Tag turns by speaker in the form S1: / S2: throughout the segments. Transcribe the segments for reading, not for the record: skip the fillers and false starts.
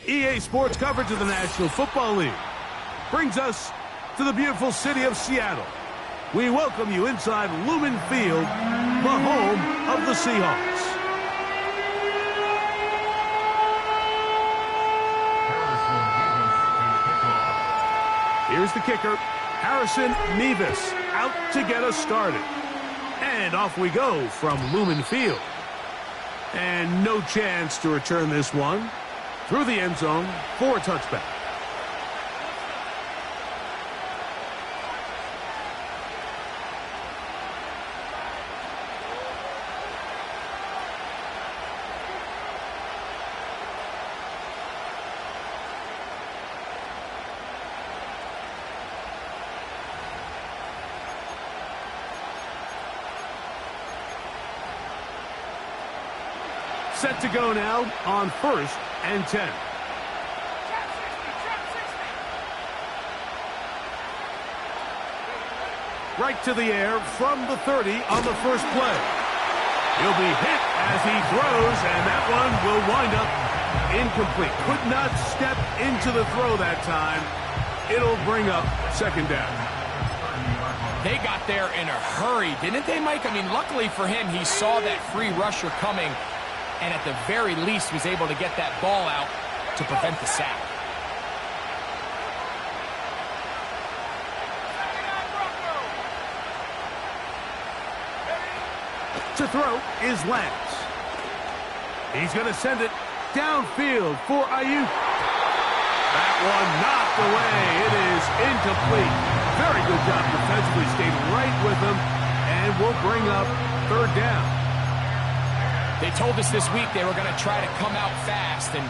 S1: EA Sports coverage of the National Football League brings us to the beautiful city of Seattle. We welcome you inside Lumen Field, the home of the Seahawks. Here's the kicker, Harrison Mevis, out to get us started. And off we go from Lumen Field. And no chance to return this one through the end zone for a touchback. Set to go now on 1st and 10. Right to the air from the 30 on the first play. He'll be hit as he throws, and that one will wind up incomplete. Could not step into the throw that time. It'll bring up 2nd down.
S2: They got there in a hurry, didn't they, Mike? I mean, luckily for him, he saw that free rusher coming, and at the very least was able to get that ball out to prevent the sack.
S1: To throw is Lance. He's going to send it downfield for Ayuk. That one knocked away. It is incomplete. Very good job defensively. Stayed right with him and will bring up 3rd down.
S2: They told us this week they were going to try to come out fast, and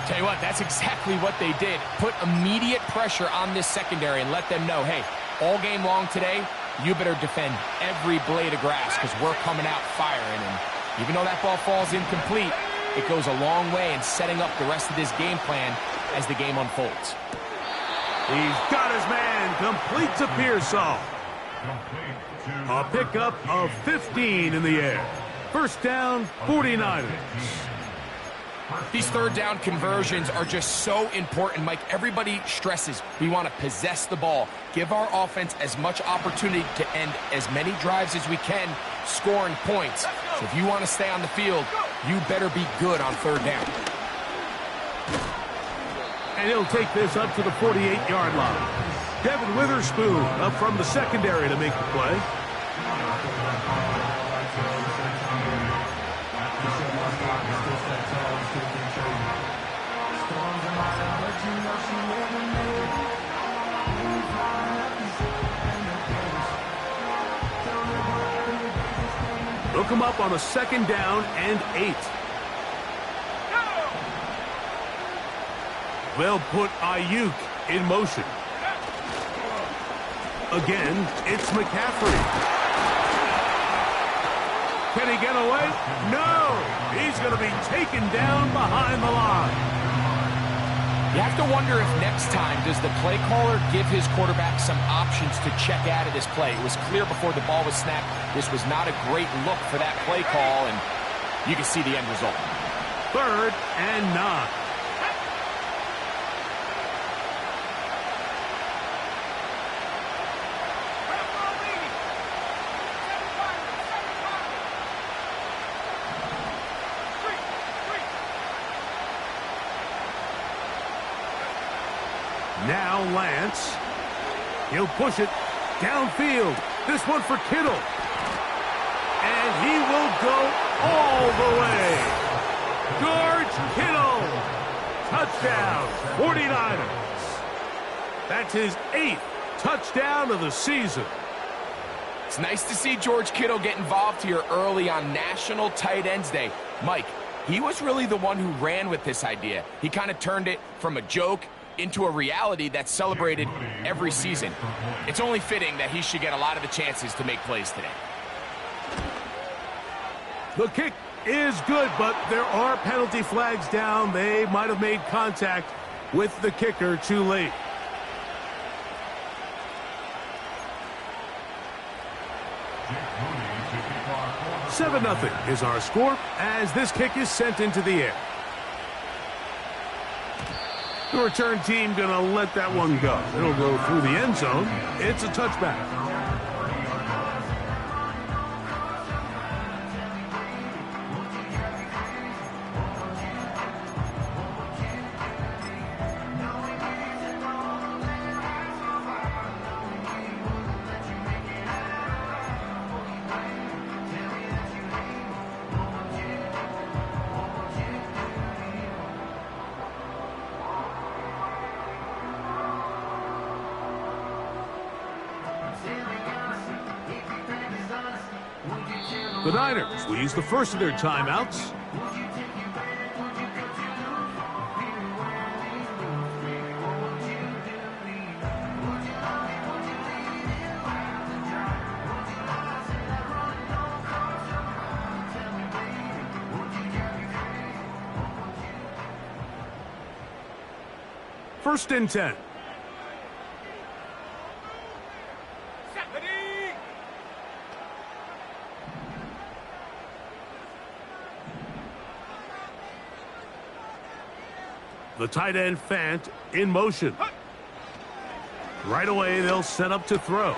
S2: tell you what, that's exactly what they did. Put immediate pressure on this secondary and let them know, hey, all game long today, you better defend every blade of grass because we're coming out firing. And even though that ball falls incomplete, it goes a long way in setting up the rest of this game plan as the game unfolds.
S1: He's got his man, complete to Pearsall. A pickup of 15 in the air. 1st down, 49ers.
S2: These 3rd down conversions are just so important, Mike. Everybody stresses we want to possess the ball, give our offense as much opportunity to end as many drives as we can, scoring points. So if you want to stay on the field, you better be good on 3rd down.
S1: And he'll take this up to the 48-yard line. Devin Witherspoon up from the secondary to make the play. They'll come up on a 2nd down and 8. They'll put Ayuk in motion. Again, it's McCaffrey. Can he get away? No! He's going to be taken down behind the line.
S2: You have to wonder if next time does the play caller give his quarterback some options to check out of this play. It was clear before the ball was snapped. This was not a great look for that play call, and you can see the end result.
S1: 3rd and 9. Now Lance. He'll push it downfield. This one for Kittle. And he will go all the way. George Kittle. Touchdown, 49ers. That's his 8th touchdown of the season.
S2: It's nice to see George Kittle get involved here early on National Tight Ends Day. Mike, he was really the one who ran with this idea. He kind of turned it from a joke into a reality that's celebrated every season. It's only fitting that he should get a lot of the chances to make plays today.
S1: The kick is good, but there are penalty flags down. They might have made contact with the kicker too late. 7-0 is our score as this kick is sent into the air. The return team going to let that one go. It'll go through the end zone. It's a touchback. The Niners will use the first of their timeouts. First and 10. The tight end Fant in motion. Right away, they'll set up to throw.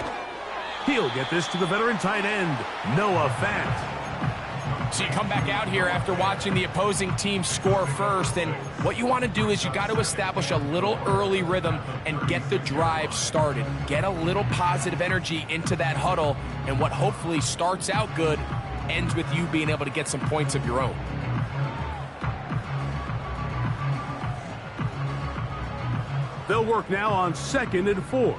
S1: He'll get this to the veteran tight end, Noah Fant.
S2: So you come back out here after watching the opposing team score first, and what you want to do is you got to establish a little early rhythm and get the drive started. Get a little positive energy into that huddle, and what hopefully starts out good ends with you being able to get some points of your own.
S1: They'll work now on 2nd and 4.
S3: Ready?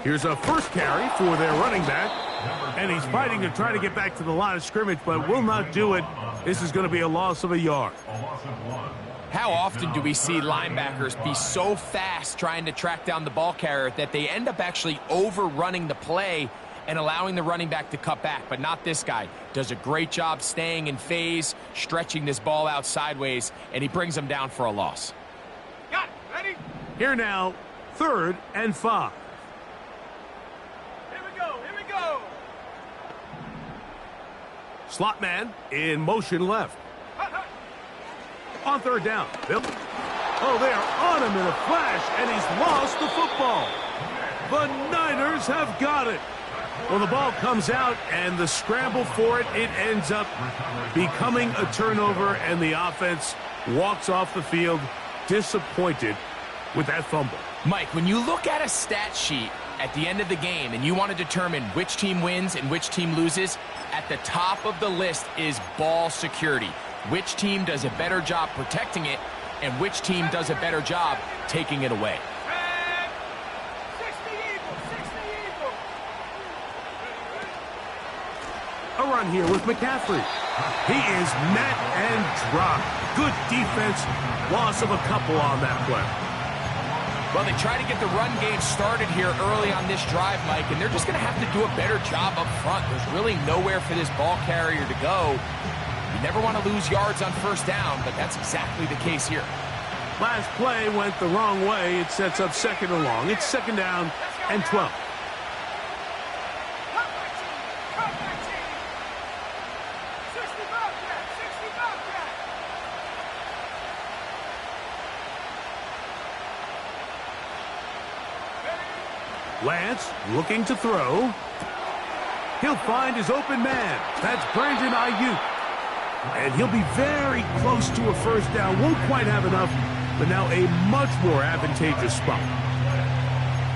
S1: Here's a first carry for their running back. And he's fighting to try to get back to the line of scrimmage, but will not do it. This is going to be a loss of a yard.
S2: How often do we see linebackers be so fast trying to track down the ball carrier that they end up actually overrunning the play and allowing the running back to cut back? But not this guy. Does a great job staying in phase, stretching this ball out sideways, and he brings them down for a loss.
S3: Got it. Ready?
S1: Here now, 3rd and 5.
S3: Here we go. Here we go.
S1: Slot man in motion left. On 3rd down, Bill. Oh, they are on him in a flash, and he's lost the football. The Niners have got it. Well, the ball comes out, and the scramble for it ends up becoming a turnover, and the offense walks off the field disappointed with that fumble.
S2: Mike, when you look at a stat sheet at the end of the game and you want to determine which team wins and which team loses, at the top of the list is ball security. Which team does a better job protecting it, and which team does a better job taking it away.
S3: And 60 Eagle.
S1: A run here with McCaffrey. He is met and dropped. Good defense. Loss of a couple on that play.
S2: Well, they try to get the run game started here early on this drive, Mike, and they're just going to have to do a better job up front. There's really nowhere for this ball carrier to go. You never want to lose yards on 1st down, but that's exactly the case here.
S1: Last play went the wrong way. It sets up 2nd and long. It's 2nd down and 12.
S3: Come back, team. 60 Bobcat. 60 Bobcat.
S1: Lance looking to throw. He'll find his open man. That's Brandon Ayuk. And he'll be very close to a 1st down. Won't quite have enough, but now a much more advantageous spot.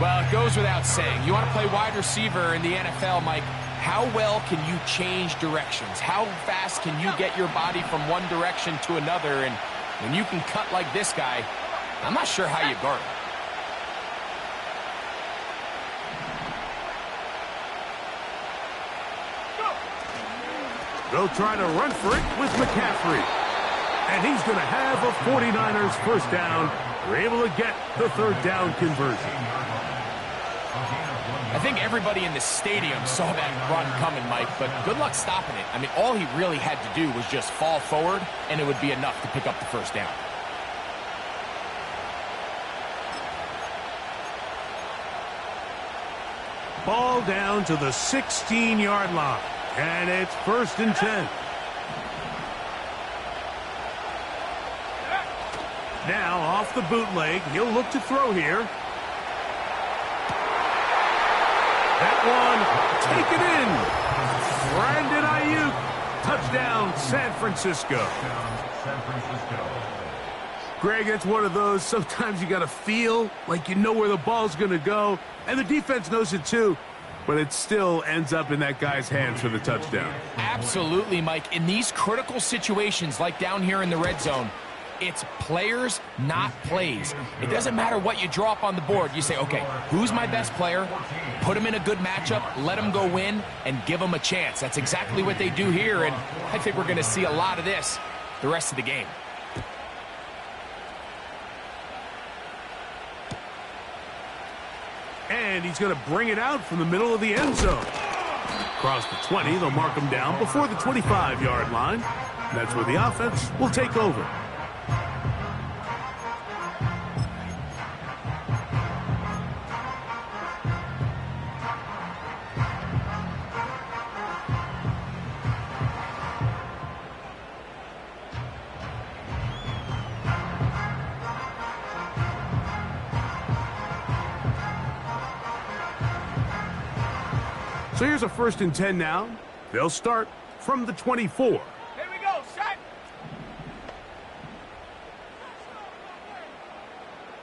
S2: Well, it goes without saying. You want to play wide receiver in the NFL, Mike, how well can you change directions? How fast can you get your body from one direction to another? And when you can cut like this guy, I'm not sure how you guard him.
S1: They'll try to run for it with McCaffrey. And he's going to have a 49ers 1st down. They're able to get the 3rd down conversion.
S2: I think everybody in the stadium saw that run coming, Mike, but good luck stopping it. I mean, all he really had to do was just fall forward, and it would be enough to pick up the 1st down.
S1: Ball down to the 16-yard line. And it's 1st and 10. Now off the bootleg. He'll look to throw here. That one, take it in. Brandon Ayuk. Touchdown, San Francisco. Greg, it's one of those, sometimes you got to feel like you know where the ball's going to go, and the defense knows it too, but it still ends up in that guy's hands for the touchdown.
S2: Absolutely, Mike. In these critical situations, like down here in the red zone, it's players, not plays. It doesn't matter what you draw up on the board. You say, okay, who's my best player? Put him in a good matchup, let him go win, and give him a chance. That's exactly what they do here, and I think we're going to see a lot of this the rest of the game.
S1: And he's going to bring it out from the middle of the end zone. Across the 20, they'll mark him down before the 25-yard line. And that's where the offense will take over. So here's a 1st and 10 now. They'll start from the 24.
S3: Here we go, set.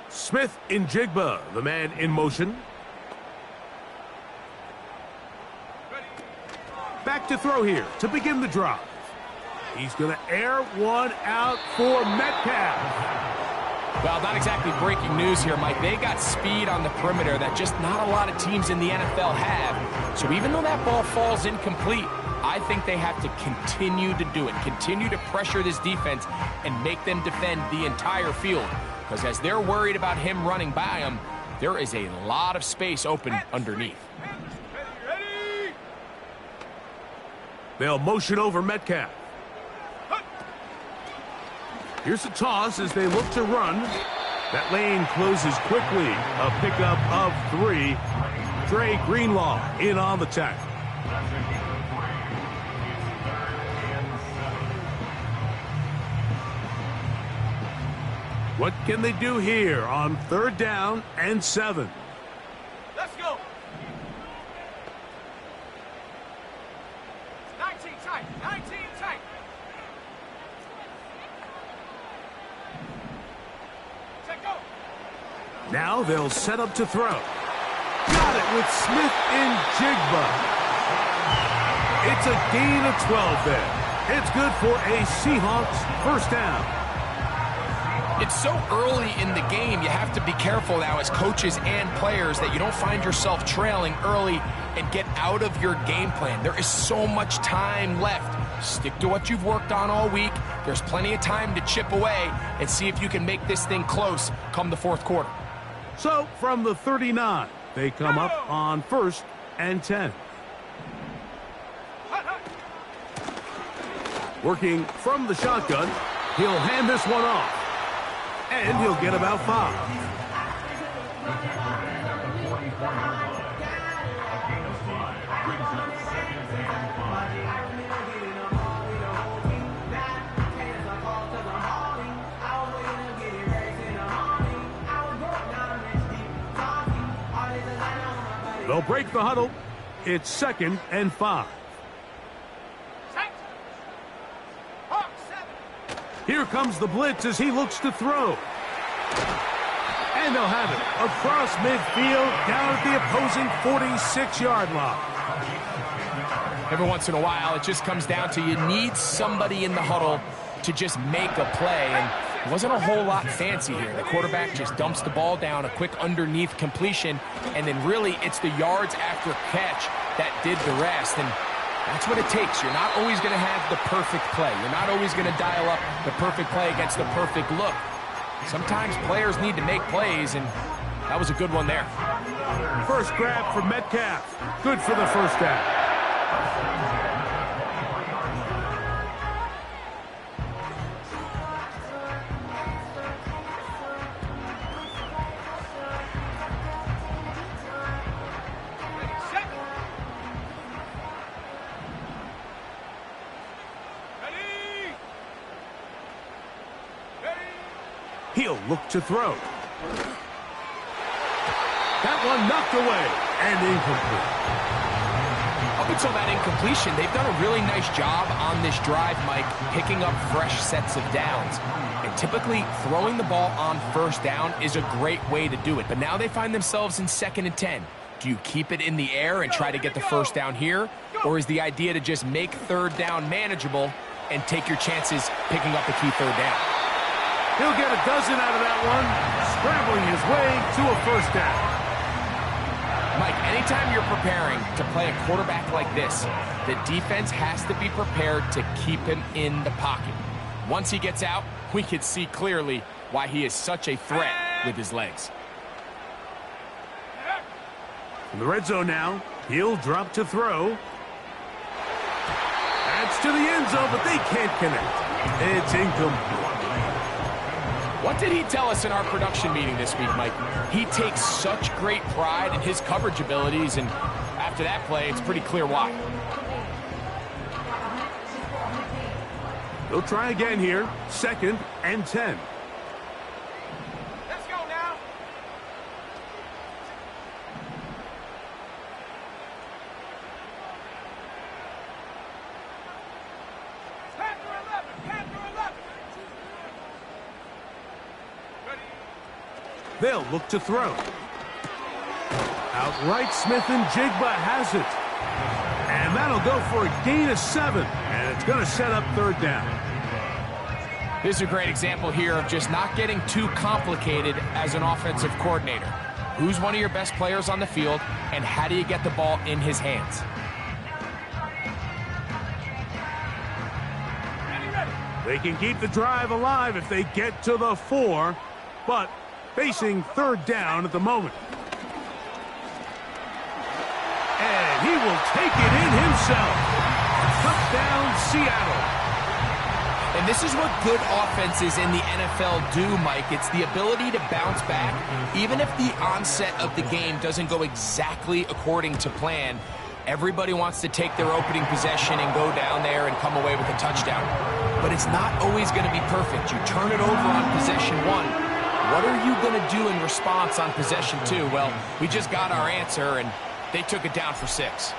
S1: Smith in Jigba, the man in motion. Back to throw here to begin the drive. He's going to air one out for Metcalf.
S2: Well, not exactly breaking news here, Mike. They got speed on the perimeter that just not a lot of teams in the NFL have. So even though that ball falls incomplete, I think they have to continue to do it, continue to pressure this defense and make them defend the entire field. Because as they're worried about him running by them, there is a lot of space open underneath.
S3: Ready.
S1: They'll motion over Metcalf. Here's a toss as they look to run. That lane closes quickly. A pickup of 3. Dre Greenlaw in on the tackle. What can they do here on 3rd down and 7?
S3: Let's go. 19 tight. 19 tight. Set go.
S1: Now they'll set up to throw. Got it with Smith in Jigba. It's a gain of 12 there. It's good for a Seahawks 1st down.
S2: It's so early in the game, you have to be careful now as coaches and players that you don't find yourself trailing early and get out of your game plan. There is so much time left. Stick to what you've worked on all week. There's plenty of time to chip away and see if you can make this thing close come the 4th quarter.
S1: So from the 39, they come up on 1st and 10. Working from the shotgun, he'll hand this one off. And he'll get about 5. They'll break the huddle. It's 2nd and 5. Here comes the blitz as he looks to throw. And they'll have it across midfield down at the opposing 46-yard line.
S2: Every once in a while, it just comes down to you need somebody in the huddle to just make a play. And it wasn't a whole lot fancy here. The quarterback just dumps the ball down, a quick underneath completion, and then really it's the yards after catch that did the rest. And that's what it takes. You're not always going to have the perfect play. You're not always going to dial up the perfect play against the perfect look. Sometimes players need to make plays, and that was a good one there.
S1: First grab for Metcalf. Good for the 1st down.
S3: Set.
S1: He'll look to throw. That one knocked away and incomplete.
S2: Up until that incompletion, they've done a really nice job on this drive, Mike, picking up fresh sets of downs. And typically, throwing the ball on first down is a great way to do it. But now they find themselves in 2nd and 10. Do you keep it in the air and try to get the first down here? Or is the idea to just make 3rd down manageable and take your chances picking up the key 3rd down?
S1: He'll get a dozen out of that one, scrambling his way to a first down.
S2: Mike, anytime you're preparing to play a quarterback like this, the defense has to be prepared to keep him in the pocket. Once he gets out, we can see clearly why he is such a threat with his legs.
S1: In the red zone now, he'll drop to throw. That's to the end zone, but they can't connect. It's incomplete.
S2: What did he tell us in our production meeting this week, Mike? He takes such great pride in his coverage abilities, and after that play, it's pretty clear why.
S1: They'll try again here, 2nd and 10.
S3: Let's go now. Panther 11. Ready.
S1: They'll look to throw. Outright, Smith and Jigba has it. And that'll go for a gain of 7. And it's going to set up 3rd down.
S2: This is a great example here of just not getting too complicated as an offensive coordinator. Who's one of your best players on the field, and how do you get the ball in his hands?
S1: They can keep the drive alive if they get to the 4, but facing 3rd down at the moment. And he will take it in himself. Touchdown, Seattle.
S2: And this is what good offenses in the NFL do, Mike. It's the ability to bounce back. Even if the onset of the game doesn't go exactly according to plan, everybody wants to take their opening possession and go down there and come away with a touchdown. But it's not always going to be perfect. You turn it over on possession 1. What are you going to do in response on possession 2? Well, we just got our answer, and they took it down for 6.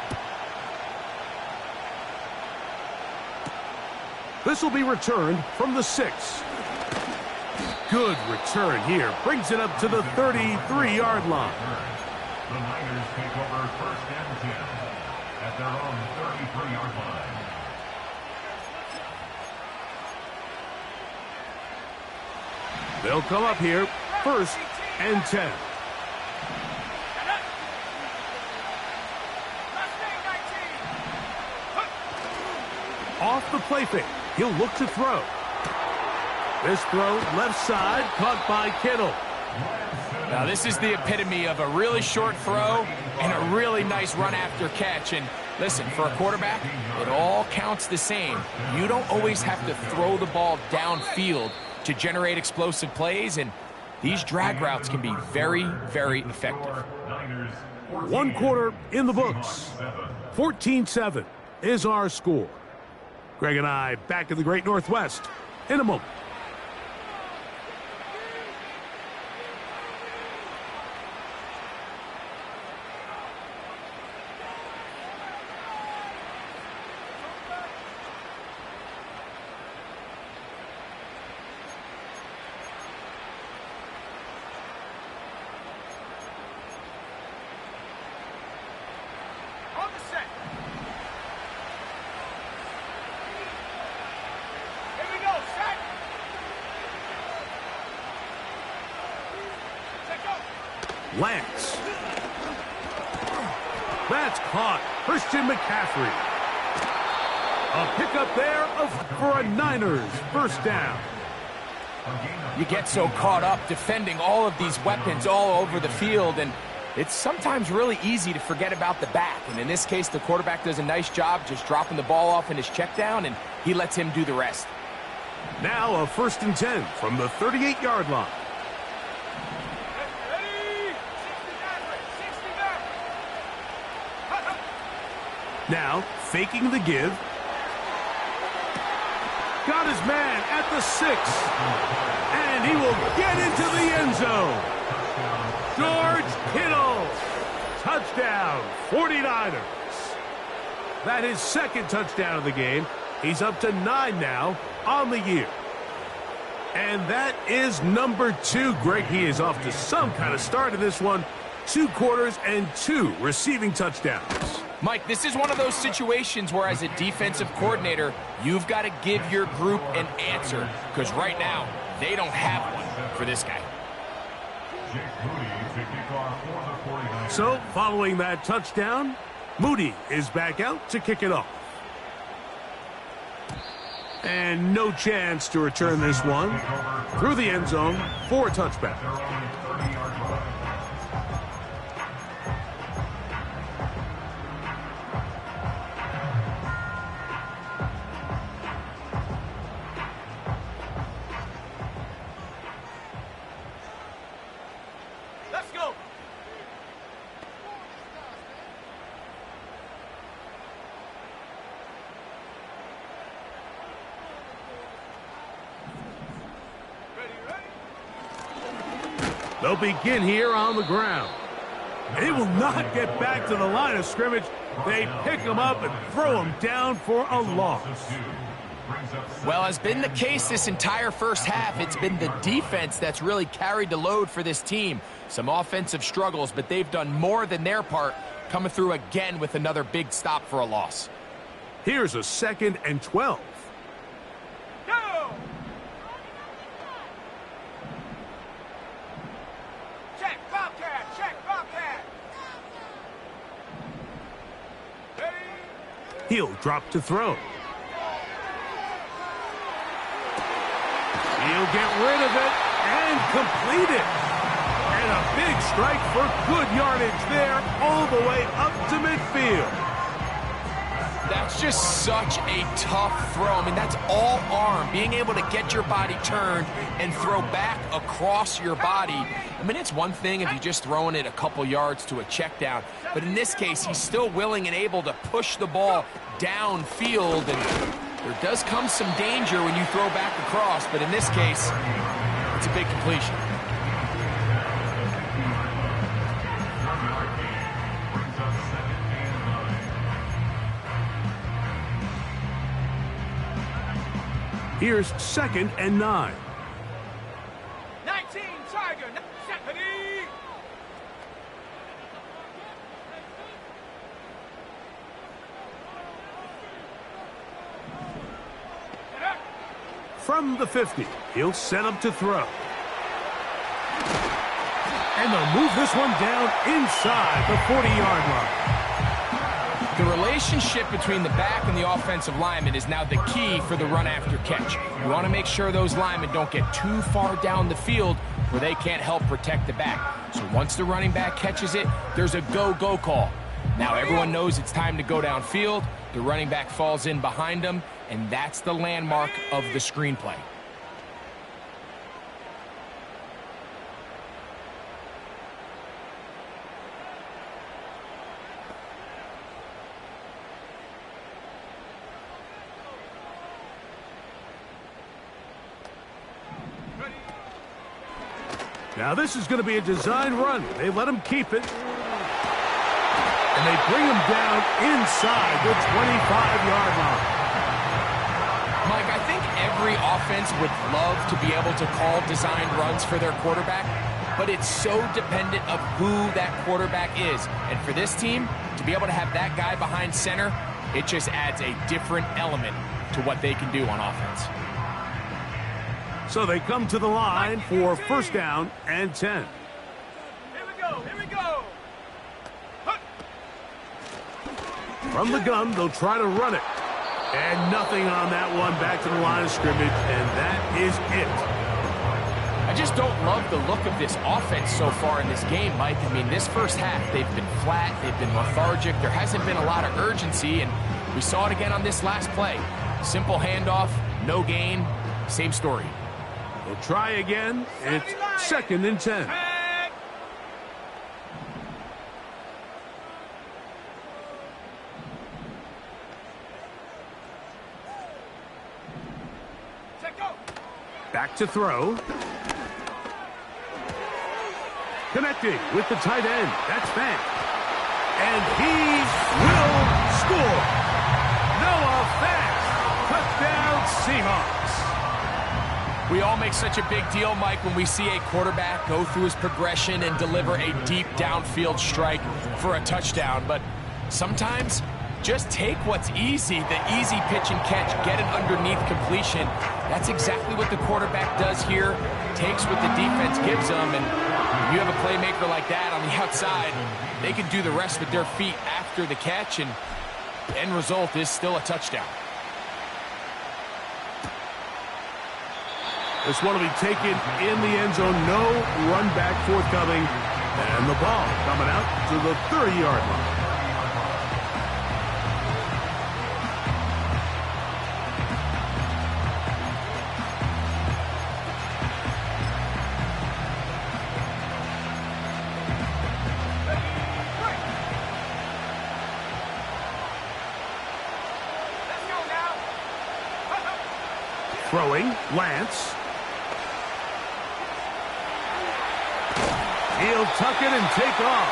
S1: This will be returned from the 6. Good return here. Brings it up to the 33-yard line.
S4: The Niners take over 1st and 10 at their own 33-yard line.
S1: They'll come up here, 1st and 10. Off the play fake. He'll look to throw. This throw, left side, caught by Kittle.
S2: Now, this is the epitome of a really short throw and a really nice run after catch. And listen, for a quarterback, it all counts the same. You don't always have to throw the ball downfield to generate explosive plays, and these drag routes can be very, very effective.
S1: 1 quarter in the books. 14-7 is our score. Greg and I back in the Great Northwest in a moment.
S3: On the set. Here we go, set. Set go.
S1: Lance. That's caught. Christian McCaffrey. A pickup there for a Niners first down.
S2: You get so caught up defending all of these weapons all over the field, and it's sometimes really easy to forget about the back. And in this case, the quarterback does a nice job just dropping the ball off in his check down, and he lets him do the rest.
S1: Now a 1st and 10 from the 38-yard line.
S3: Ready? 69.
S1: Now faking the give. got his man at the 6. And he will get into the end zone. George Kittle. Touchdown, 49ers. That is second touchdown of the game. He's up to 9 now on the year. And that is number 2. Greg, he is off to some kind of start in this one. 2 quarters and 2 receiving touchdowns.
S2: Mike, this is one of those situations where as a defensive coordinator, you've got to give your group an answer. Because right now, they don't have one for this guy.
S1: So, following that touchdown, Moody is back out to kick it off. And no chance to return this one through the end zone for a touchback.
S3: Let's go.
S1: They'll begin here on the ground. They will not get back to the line of scrimmage. They pick him up and throw him down for a loss.
S2: Well, as been the case this entire first half, it's been the defense that's really carried the load for this team. Some offensive struggles, but they've done more than their part, coming through again with another big stop for a loss.
S1: Here's a 2nd and 12.
S3: Go. Check, Bobcat. Check, Bobcat. Ready.
S1: He'll drop to throw. He'll get rid of it and complete it. And a big strike for good yardage there all the way up to midfield.
S2: That's just such a tough throw. I mean, that's all arm. Being able to get your body turned and throw back across your body. I mean, it's one thing if you're just throwing it a couple yards to a check down. But in this case, he's still willing and able to push the ball downfield. And there does come some danger when you throw back across. But in this case, it's a big completion.
S1: Here's 2nd and 9.
S3: 19, Tiger. Ready.
S1: From the 50, he'll set up to throw. And they'll move this one down inside the 40-yard line.
S2: The relationship between the back and the offensive lineman is now the key for the run after catch. You want to make sure those linemen don't get too far down the field where they can't help protect the back. So once the running back catches it, there's a go-go call. Now everyone knows it's time to go downfield. The running back falls in behind them, and that's the landmark of the screenplay.
S1: Now this is going to be a design run. They let him keep it. And they bring him down inside the 25-yard line.
S2: Mike, I think every offense would love to be able to call designed runs for their quarterback, but it's so dependent of who that quarterback is. And for this team, to be able to have that guy behind center, it just adds a different element to what they can do on offense.
S1: So they come to the line for 1st down and 10.
S3: Here we go. Here we go.
S1: From the gun, they'll try to run it. And nothing on that one, back to the line of scrimmage, and that is it.
S2: I just don't love the look of this offense so far in this game, Mike. I mean, this first half, they've been flat, they've been lethargic, there hasn't been a lot of urgency, and we saw it again on this last play. Simple handoff, no gain, same story.
S1: They'll try again. It's 2nd and 10. Back to throw. Connecting with the tight end. That's Fant. And he will score. Noah Fant. Touchdown Seahawks.
S2: We all make such a big deal, Mike, when we see a quarterback go through his progression and deliver a deep downfield strike for a touchdown. But sometimes, just take what's easy, the easy pitch and catch, get it underneath completion. That's exactly what the quarterback does here, takes what the defense gives them, and when you have a playmaker like that on the outside, they can do the rest with their feet after the catch, and the end result is still a touchdown.
S1: This one will be taken in the end zone. No run back forthcoming. And the ball coming out to the 30-yard line.
S3: Let's go now.
S1: Throwing, Lance. He'll tuck it and take off.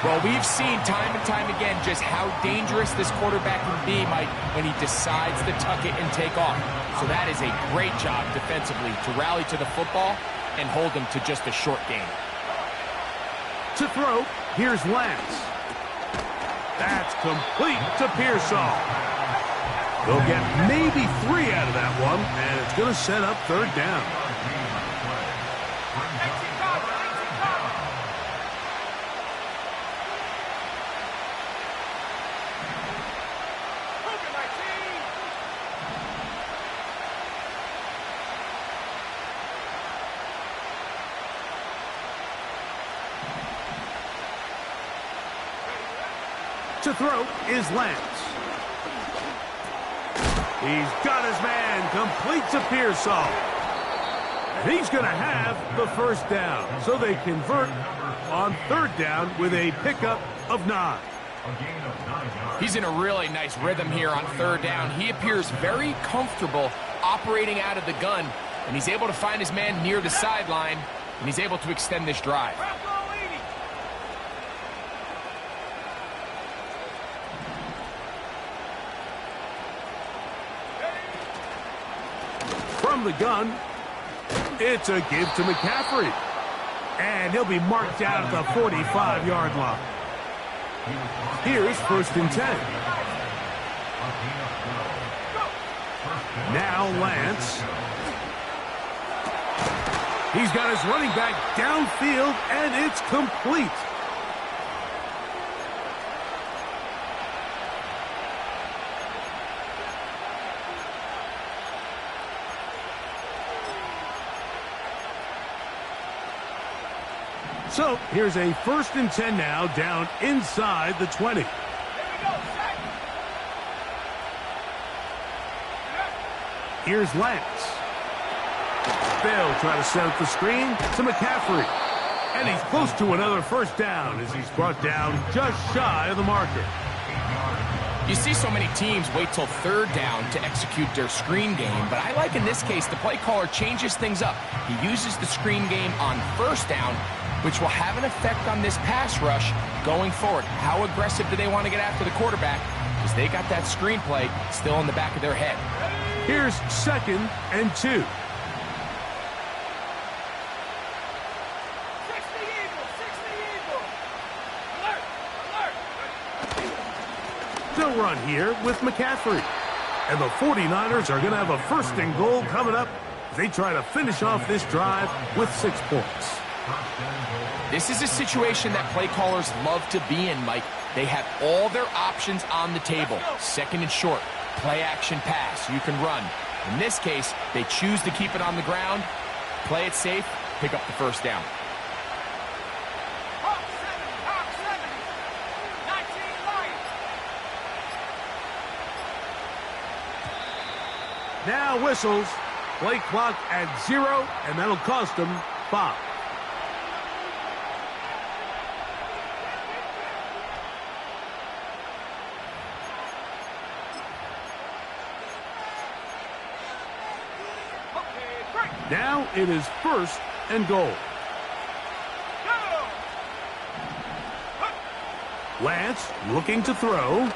S2: Well, we've seen time and time again just how dangerous this quarterback can be, Mike, when he decides to tuck it and take off. So that is a great job defensively to rally to the football and hold him to just a short game.
S1: To throw, here's Lance. That's complete to Pearsall. They'll get maybe 3 out of that one, and it's going to set up third down. To throw is Lance. He's got his man, complete to Pearsall. And he's going to have the first down. So they convert on third down with a pickup of 9.
S2: He's in a really nice rhythm here on third down. He appears very comfortable operating out of the gun, and he's able to find his man near the sideline, and he's able to extend this drive.
S1: From the gun, it's a give to McCaffrey. And he'll be marked down at the 45-yard line. Here's 1st and 10. Now Lance. He's got his running back downfield, and it's complete. So here's a 1st and 10 now, down inside the 20. Here's Lance. They'll try to set up the screen to McCaffrey. And he's close to another first down as he's brought down just shy of the marker.
S2: You see so many teams wait till third down to execute their screen game, but I like in this case the play caller changes things up. He uses the screen game on first down, which will have an effect on this pass rush going forward. How aggressive do they want to get after the quarterback? Because they got that screen play still in the back of their head.
S1: Here's 2nd and 2. They'll run here with McCaffrey. And the 49ers are going to have a 1st and goal coming up as they try to finish off this drive with 6 points.
S2: This is a situation that play callers love to be in, Mike. They have all their options on the table. 2nd and short, play action pass, you can run. In this case, they choose to keep it on the ground, play it safe, pick up the first down.
S1: Now whistles, play clock at 0, and that'll cost them 5. Now it is 1st and goal. Lance looking to throw.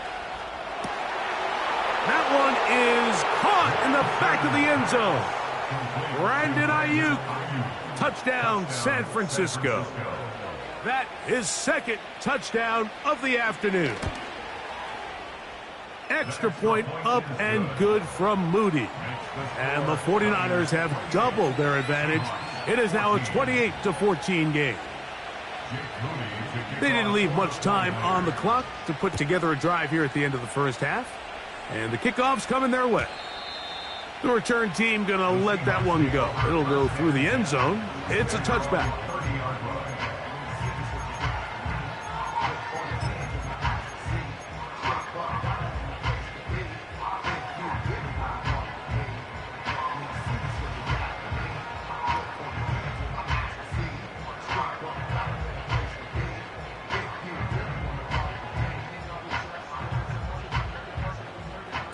S1: That one is caught in the back of the end zone. Brandon Ayuk. Touchdown, San Francisco. That is 2nd touchdown of the afternoon. Extra point up and good from Moody. And the 49ers have doubled their advantage. It is now a 28-14 game. They didn't leave much time on the clock to put together a drive here at the end of the first half. And the kickoff's coming their way. The return team going to let that one go. It'll go through the end zone. It's a touchback.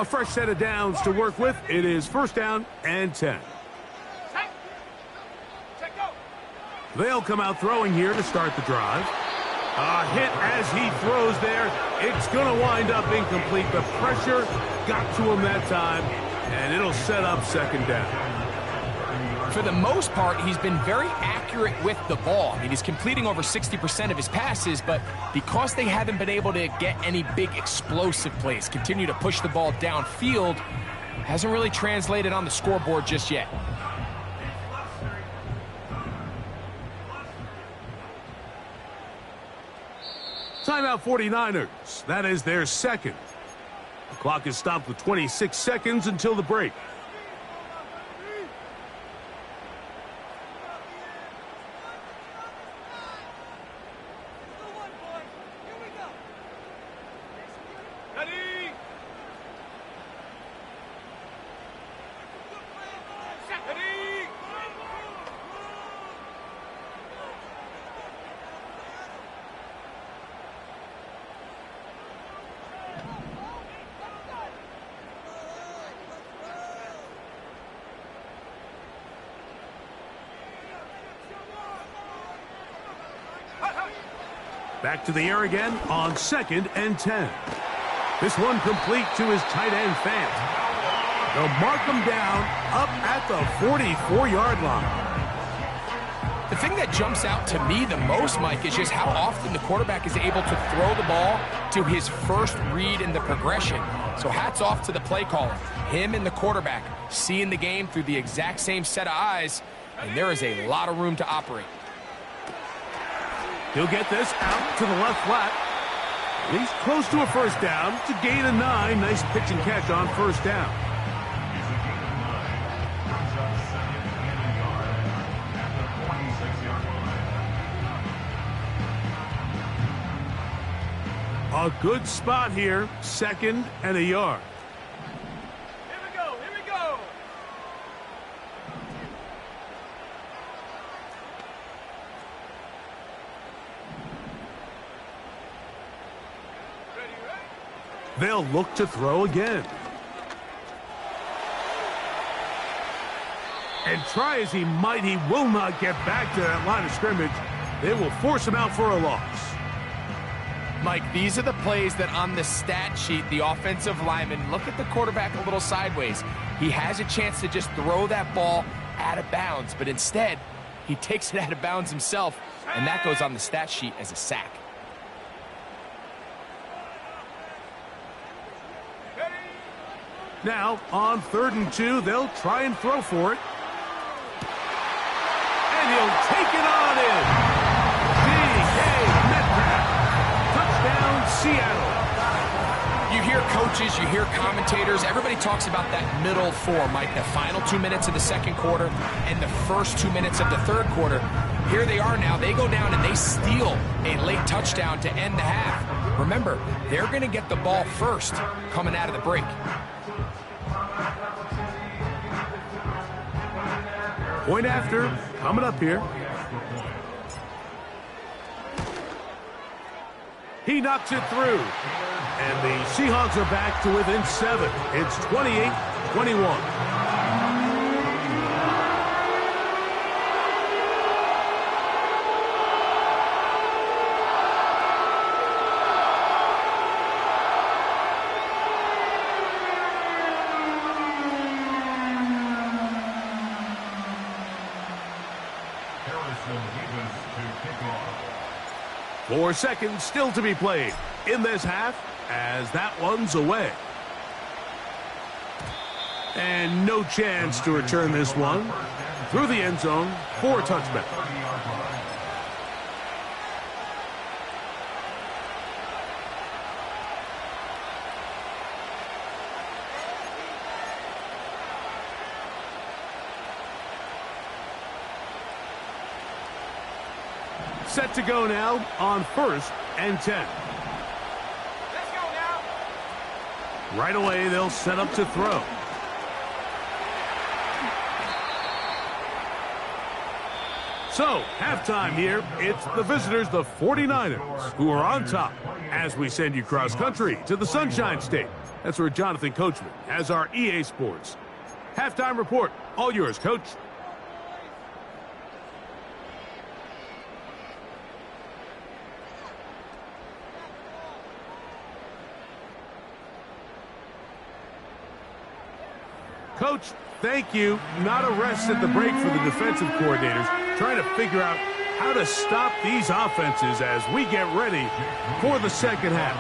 S1: A fresh set of downs to work with. It is 1st down and 10. They'll come out throwing here to start the drive. A hit as he throws there. It's going to wind up incomplete. The pressure got to him that time, and it'll set up 2nd down.
S2: For the most part, he's been very accurate with the ball. I mean, he's completing over 60% of his passes, but because they haven't been able to get any big explosive plays, continue to push the ball downfield, hasn't really translated on the scoreboard just yet.
S1: Timeout 49ers. That is their 2nd. The clock is stopped with 26 seconds until the break. Back to the air again on 2nd and 10. This one complete to his tight end, Fant. They'll mark him down up at the 44-yard line.
S2: The thing that jumps out to me the most, Mike, is just how often the quarterback is able to throw the ball to his first read in the progression. So hats off to the play caller. Him and the quarterback seeing the game through the exact same set of eyes, and there is a lot of room to operate.
S1: He'll get this out to the left flat. He's close to a 1st down to gain a 9. Nice pitch and catch on 1st down. A good spot here. 2nd and a yard.
S3: Here we go. Here we go.
S1: They'll look to throw again. And try as he might, he will not get back to that line of scrimmage. They will force him out for a loss.
S2: Mike, these are the plays that on the stat sheet, the offensive lineman look at the quarterback a little sideways. He has a chance to just throw that ball out of bounds, but instead, he takes it out of bounds himself, and that goes on the stat sheet as a sack.
S1: Now, on 3rd and 2, they'll try and throw for it. And he'll take it on in. D.K. Metcalf. Touchdown, Seattle.
S2: You hear coaches, you hear commentators, everybody talks about that middle 4, Mike, the final 2 minutes of the 2nd quarter and the first 2 minutes of the 3rd quarter. Here they are now. They go down and they steal a late touchdown to end the half. Remember, they're going to get the ball first coming out of the break.
S1: Point after, coming up here. He knocks it through. And the Seahawks are back to within 7. It's 28-21. 4 seconds still to be played in this half as that one's away. And no chance to return this one through the end zone for a touchback. Set to go now on 1st and 10.
S3: Let's go now.
S1: Right away, they'll set up to throw. So, halftime here. It's the visitors, the 49ers, who are on top as we send you cross-country to the Sunshine State. That's where Jonathan Coachman has our EA Sports halftime report. All yours, Coach. Coach, thank you. Not a rest at the break for the defensive coordinators, trying to figure out how to stop these offenses as we get ready for the second half.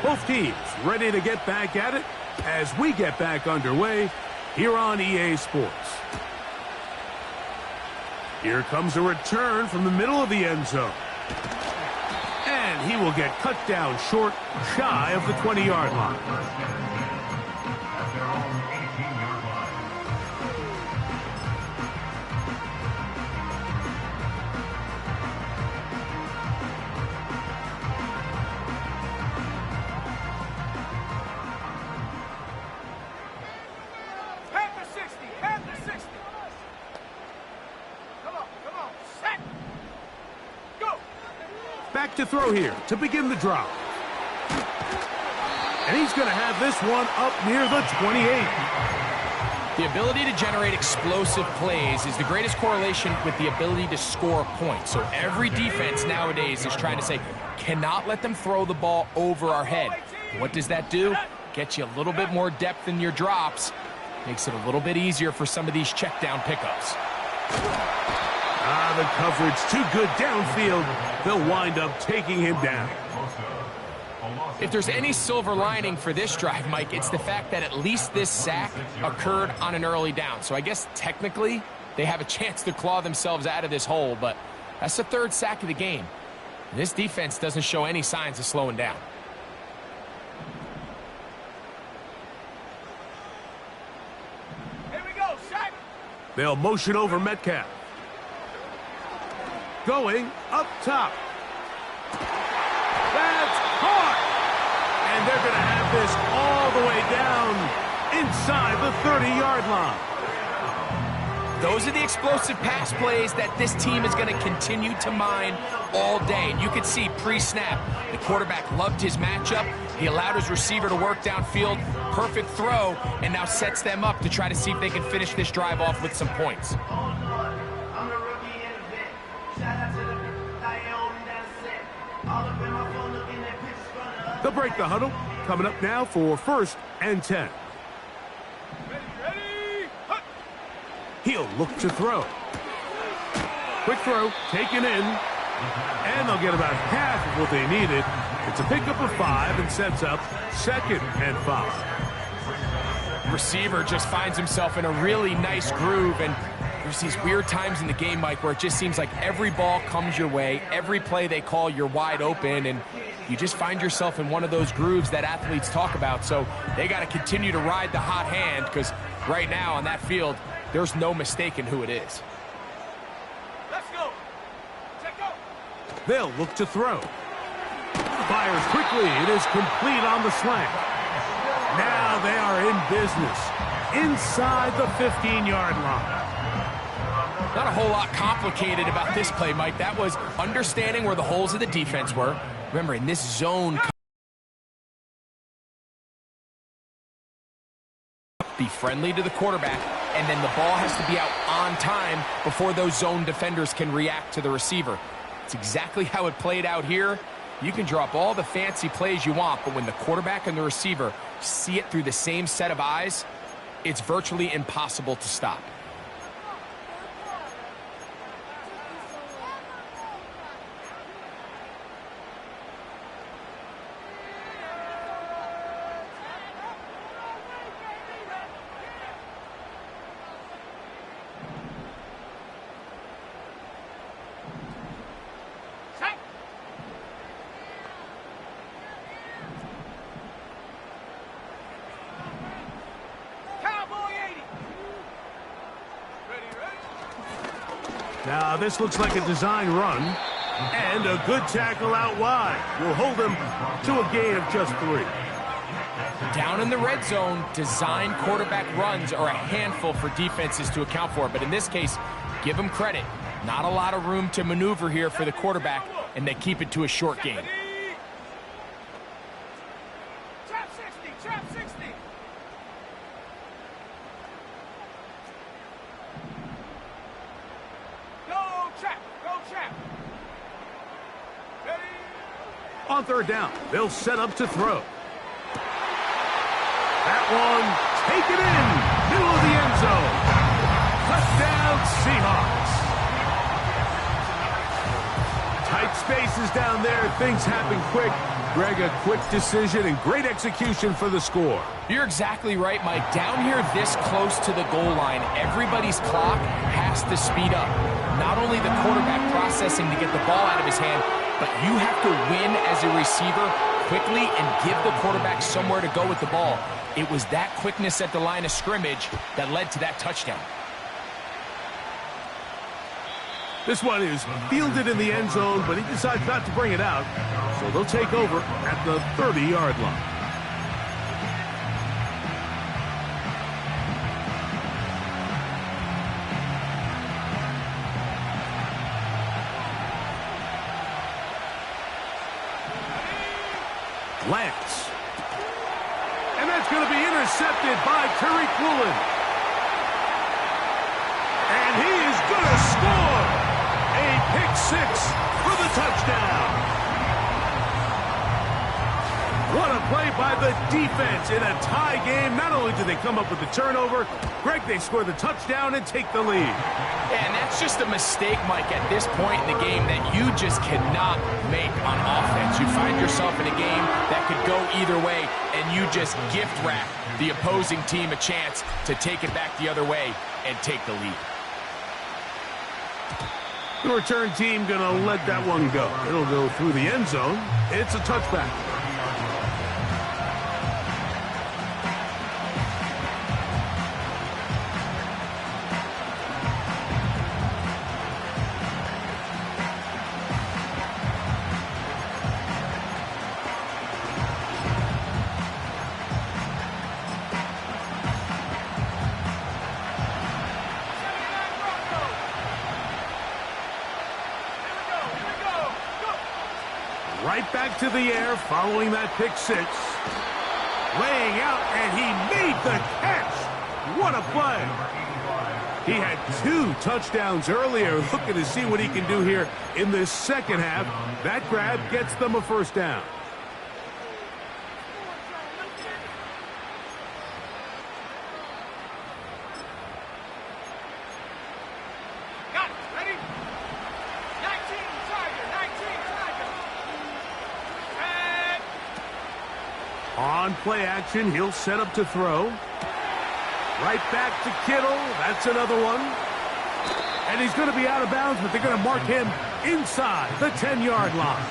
S1: Both teams ready to get back at it as we get back underway here on EA Sports. Here comes a return from the middle of the end zone. And he will get cut down short, shy of the 20-yard line. Back to throw here to begin the drive. And he's going to have this one up near the 28.
S2: The ability to generate explosive plays is the greatest correlation with the ability to score points. So every defense nowadays is trying to say, cannot let them throw the ball over our head. What does that do? Gets you a little bit more depth in your drops. Makes it a little bit easier for some of these check down pickups.
S1: The coverage too good downfield. They'll wind up taking him down.
S2: If there's any silver lining for this drive, Mike, it's the fact that at least this sack occurred on an early down. So I guess technically they have a chance to claw themselves out of this hole, but that's the 3rd sack of the game. And this defense doesn't show any signs of slowing down.
S3: Here we go, sack.
S1: They'll motion over Metcalf. Going up top. That's caught. And they're going to have this all the way down inside the 30-yard line.
S2: Those are the explosive pass plays that this team is going to continue to mine all day. And you could see pre-snap, the quarterback loved his matchup. He allowed his receiver to work downfield. Perfect throw, and now sets them up to try to see if they can finish this drive off with some points.
S1: They'll break the huddle. Coming up now for 1st and 10.
S3: Ready.
S1: He'll look to throw. Quick throw, taken in. And they'll get about half of what they needed. It's a pickup of 5 and sets up 2nd and 5.
S2: Receiver just finds himself in a really nice groove, and there's these weird times in the game, Mike, where it just seems like every ball comes your way, every play they call, you're wide open, and you just find yourself in one of those grooves that athletes talk about. So they got to continue to ride the hot hand, because right now on that field, there's no mistaking who it is.
S3: Let's go. Check go.
S1: They'll look to throw. Fires quickly. It is complete on the slant. Now they are in business inside the 15-yard line.
S2: Not a whole lot complicated about this play, Mike. That was understanding where the holes of the defense were. Remember, in this zone, be friendly to the quarterback, and then the ball has to be out on time before those zone defenders can react to the receiver. It's exactly how it played out here. You can drop all the fancy plays you want, but when the quarterback and the receiver see it through the same set of eyes, it's virtually impossible to stop.
S1: This looks like a design run. And a good tackle out wide. Will hold him to a gain of just 3.
S2: Down in the red zone, design quarterback runs are a handful for defenses to account for. But in this case, give them credit. Not a lot of room to maneuver here for the quarterback, and they keep it to a short gain.
S3: Trap 60, trap 60. Go trap, go trap. Ready?
S1: On third down, they'll set up to throw. That one, taken in, middle of the end zone. Touchdown, Seahawks. Tight spaces down there, things happen quick. Greg, a quick decision and great execution for the score.
S2: You're exactly right, Mike. Down here this close to the goal line, everybody's clock has to speed up. Not only the quarterback processing to get the ball out of his hand, but you have to win as a receiver quickly and give the quarterback somewhere to go with the ball. It was that quickness at the line of scrimmage that led to that touchdown.
S1: This one is fielded in the end zone, but he decides not to bring it out. So they'll take over at the 30-yard line. Lance. And that's going to be intercepted by Tariq Woolen. And he is going to score a pick 6 for the touchdown. What a play by the defense in a tie game. Not only did they come up with the turnover, Greg, they score the touchdown and take the lead.
S2: And that's just a mistake, Mike, at this point in the game that you just cannot make on offense. You find yourself in a game that could go either way, and you just gift wrap the opposing team a chance to take it back the other way and take the lead.
S1: The return team going to let that one go. It'll go through the end zone. It's a touchback. Right back to the air following that pick 6. Laying out, and he made the catch. What a play. He had 2 touchdowns earlier. Looking to see what he can do here in this second half. That grab gets them a first down.
S3: Got it. Ready? 19, Tiger, 19, Tiger. And
S1: On play action, he'll set up to throw. Right back to Kittle. That's another one. And he's going to be out of bounds, but they're going to mark him inside the 10-yard line.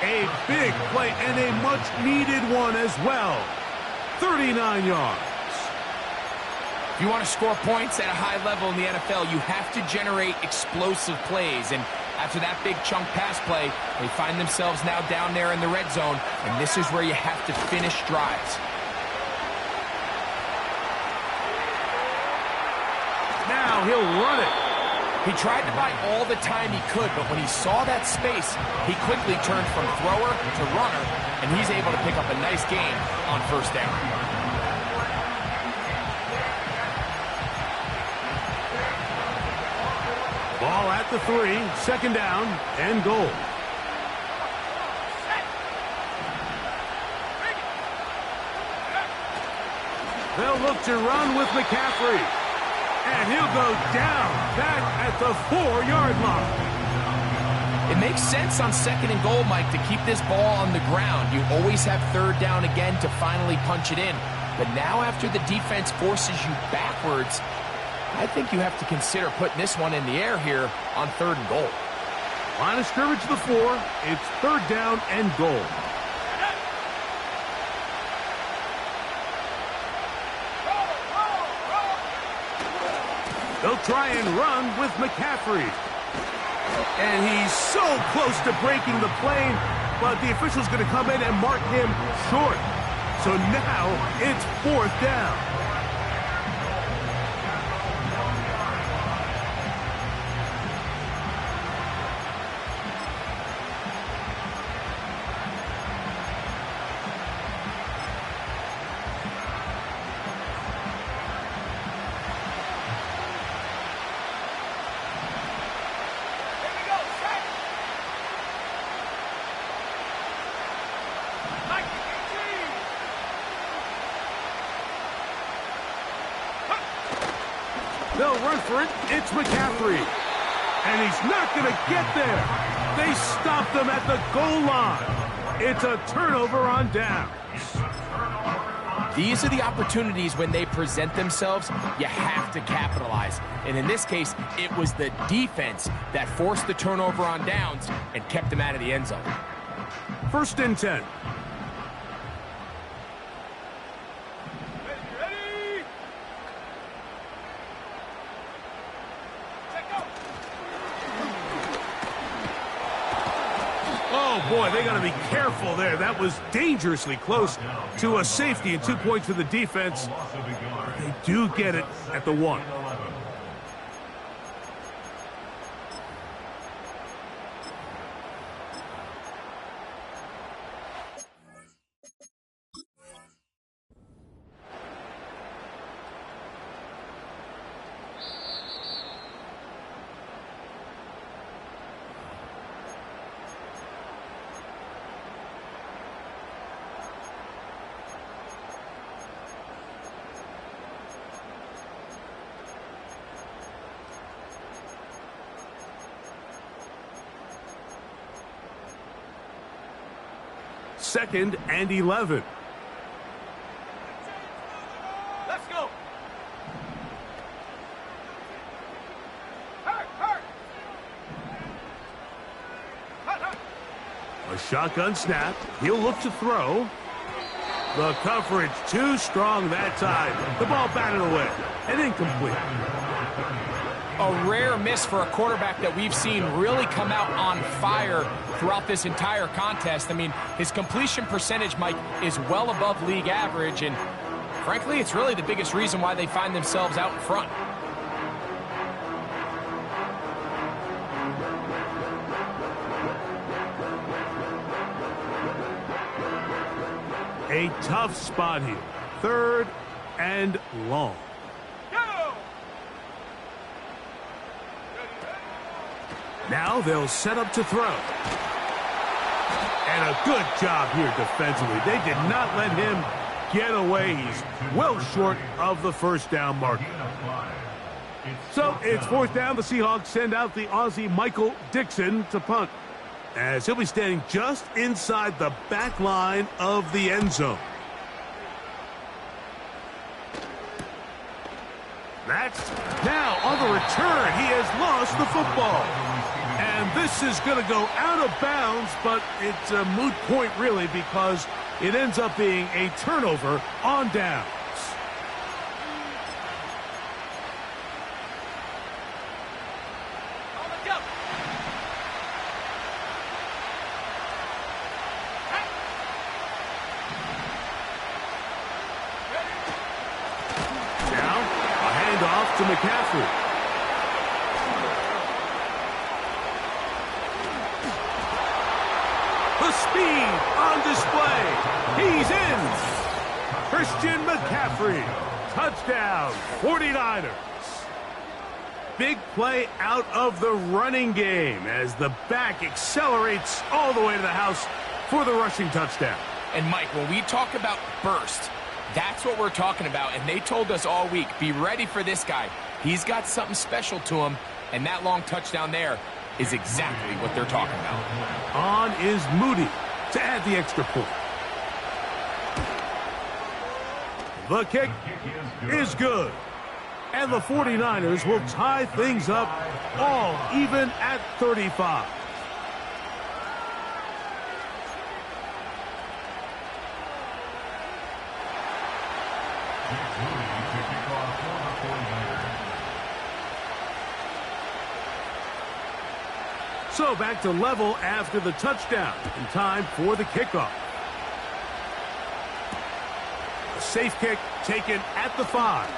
S1: A big play and a much-needed one as well. 39 yards.
S2: If you want to score points at a high level in the NFL, you have to generate explosive plays. And after that big chunk pass play, they find themselves now down there in the red zone, and this is where you have to finish drives.
S1: Now he'll run it.
S2: He tried to buy all the time he could, but when he saw that space, he quickly turned from thrower to runner, and he's able to pick up a nice gain on first down.
S1: Ball at the 3, second down, and goal. They'll look to run with McCaffrey. And he'll go down back at the 4-yard line.
S2: It makes sense on second and goal, Mike, to keep this ball on the ground. You always have third down again to finally punch it in. But now after the defense forces you backwards, I think you have to consider putting this one in the air here on third and goal.
S1: Line of scrimmage to the 4. It's third down and goal. They'll try and run with McCaffrey. And he's so close to breaking the plane, but the official's going to come in and mark him short. So now it's 4th down. They'll run for it. It's McCaffrey. And he's not going to get there. They stopped him at the goal line. It's a turnover on downs.
S2: These are the opportunities when they present themselves, you have to capitalize. And in this case, it was the defense that forced the turnover on downs and kept them out of the end zone.
S1: 1st and 10. Oh, boy, they got to be careful there. That was dangerously close to a safety and 2 points for the defense. They do get it at the 1. Second and 11.
S3: Let's go. Hurt, hurt. Hurt, hurt.
S1: A shotgun snap. He'll look to throw. The coverage too strong that time. The ball batted away and incomplete.
S2: A rare miss for a quarterback that we've seen really come out on fire throughout this entire contest. I mean, his completion percentage, Mike, is well above league average, and frankly, it's really the biggest reason why they find themselves out in front.
S1: A tough spot here. 3rd and long. Now they'll set up to throw. And a good job here defensively. They did not let him get away. He's well short of the 1st down marker. So it's 4th down. The Seahawks send out the Aussie Michael Dixon to punt, as he'll be standing just inside the back line of the end zone. That's now on the return. He has lost the football. And this is going to go out of bounds, but it's a moot point, really, because it ends up being a turnover on downs. Now, a handoff to McCaffrey. The speed on display. He's in. Christian McCaffrey. Touchdown, 49ers. Big play out of the running game as the back accelerates all the way to the house for the rushing touchdown.
S2: And, Mike, when we talk about burst, that's what we're talking about. And they told us all week, be ready for this guy. He's got something special to him, and that long touchdown there is exactly what they're talking about.
S1: On is Moody to add the extra point. The kick is good. And the 49ers will tie things up all even at 35. So back to level after the touchdown. In time for the kickoff. A safe kick taken at the 5.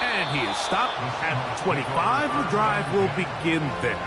S1: And he is stopped at the 25. The drive will begin there.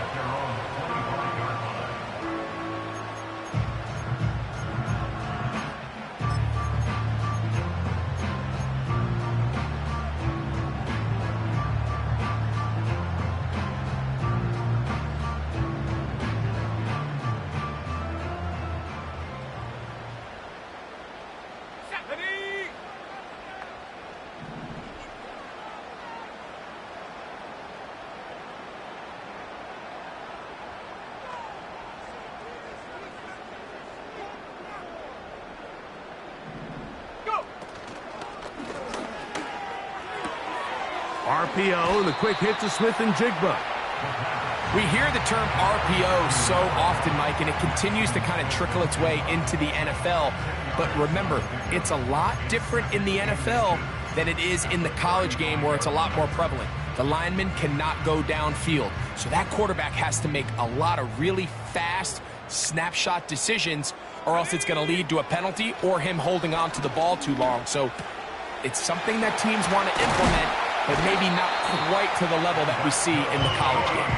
S1: RPO and the quick hit to Smith and Jigba.
S2: We hear the term RPO so often, Mike, and it continues to kind of trickle its way into the NFL. But remember, it's a lot different in the NFL than it is in the college game where it's a lot more prevalent. The lineman cannot go downfield, so that quarterback has to make a lot of really fast snapshot decisions, or else it's going to lead to a penalty or him holding on to the ball too long. So it's something that teams want to implement, but maybe not quite to the level that we see in the college game.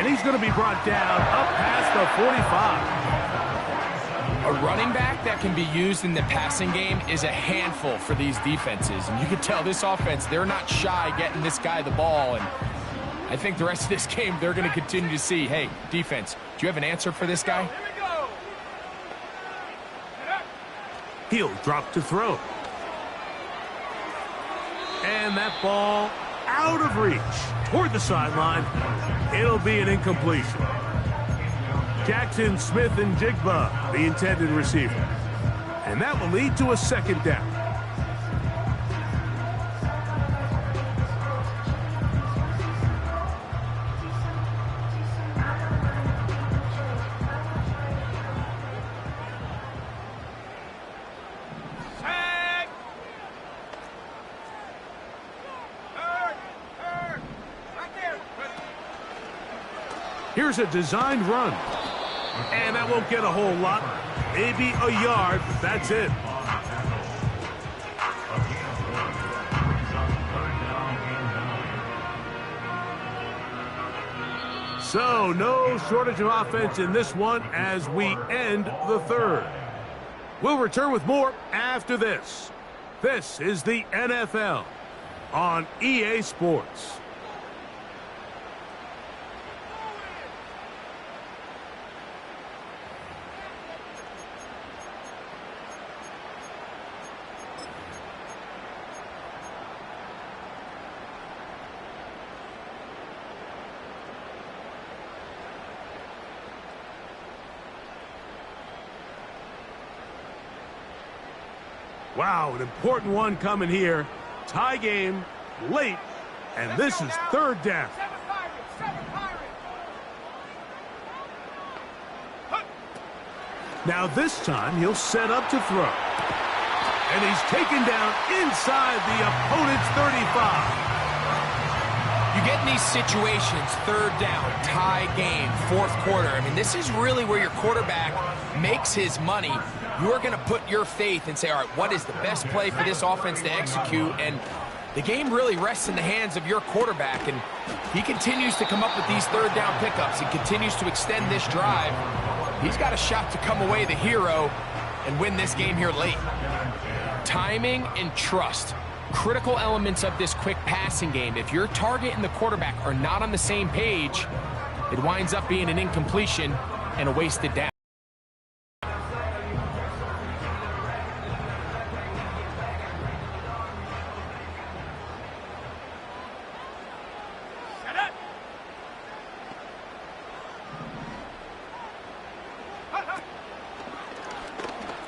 S1: And he's going to be brought down up past the 45.
S2: A running back that can be used in the passing game is a handful for these defenses. And you can tell this offense, they're not shy getting this guy the ball. And I think the rest of this game, they're going to continue to see, hey, defense, do you have an answer for this guy?
S1: He'll drop to throw. And that ball out of reach toward the sideline. It'll be an incompletion. Jackson, Smith, and Jigba, the intended receiver. And that will lead to a second down. Here's a designed run. And that won't get a whole lot. Maybe a yard. That's it. So, no shortage of offense in this one as we end the third. We'll return with more after this. This is the NFL on EA Sports. Wow, an important one coming here. Tie game, late, and this is third down. Now this time he'll set up to throw. And he's taken down inside the opponent's 35.
S2: You get in these situations, third down, tie game, fourth quarter. I mean, this is really where your quarterback makes his money. You're going to put your faith and say, all right, what is the best play for this offense to execute? And the game really rests in the hands of your quarterback, and he continues to come up with these third down pickups. He continues to extend this drive. He's got a shot to come away the hero and win this game here late. Timing and trust, critical elements of this quick passing game. If your target and the quarterback are not on the same page, it winds up being an incompletion and a wasted down.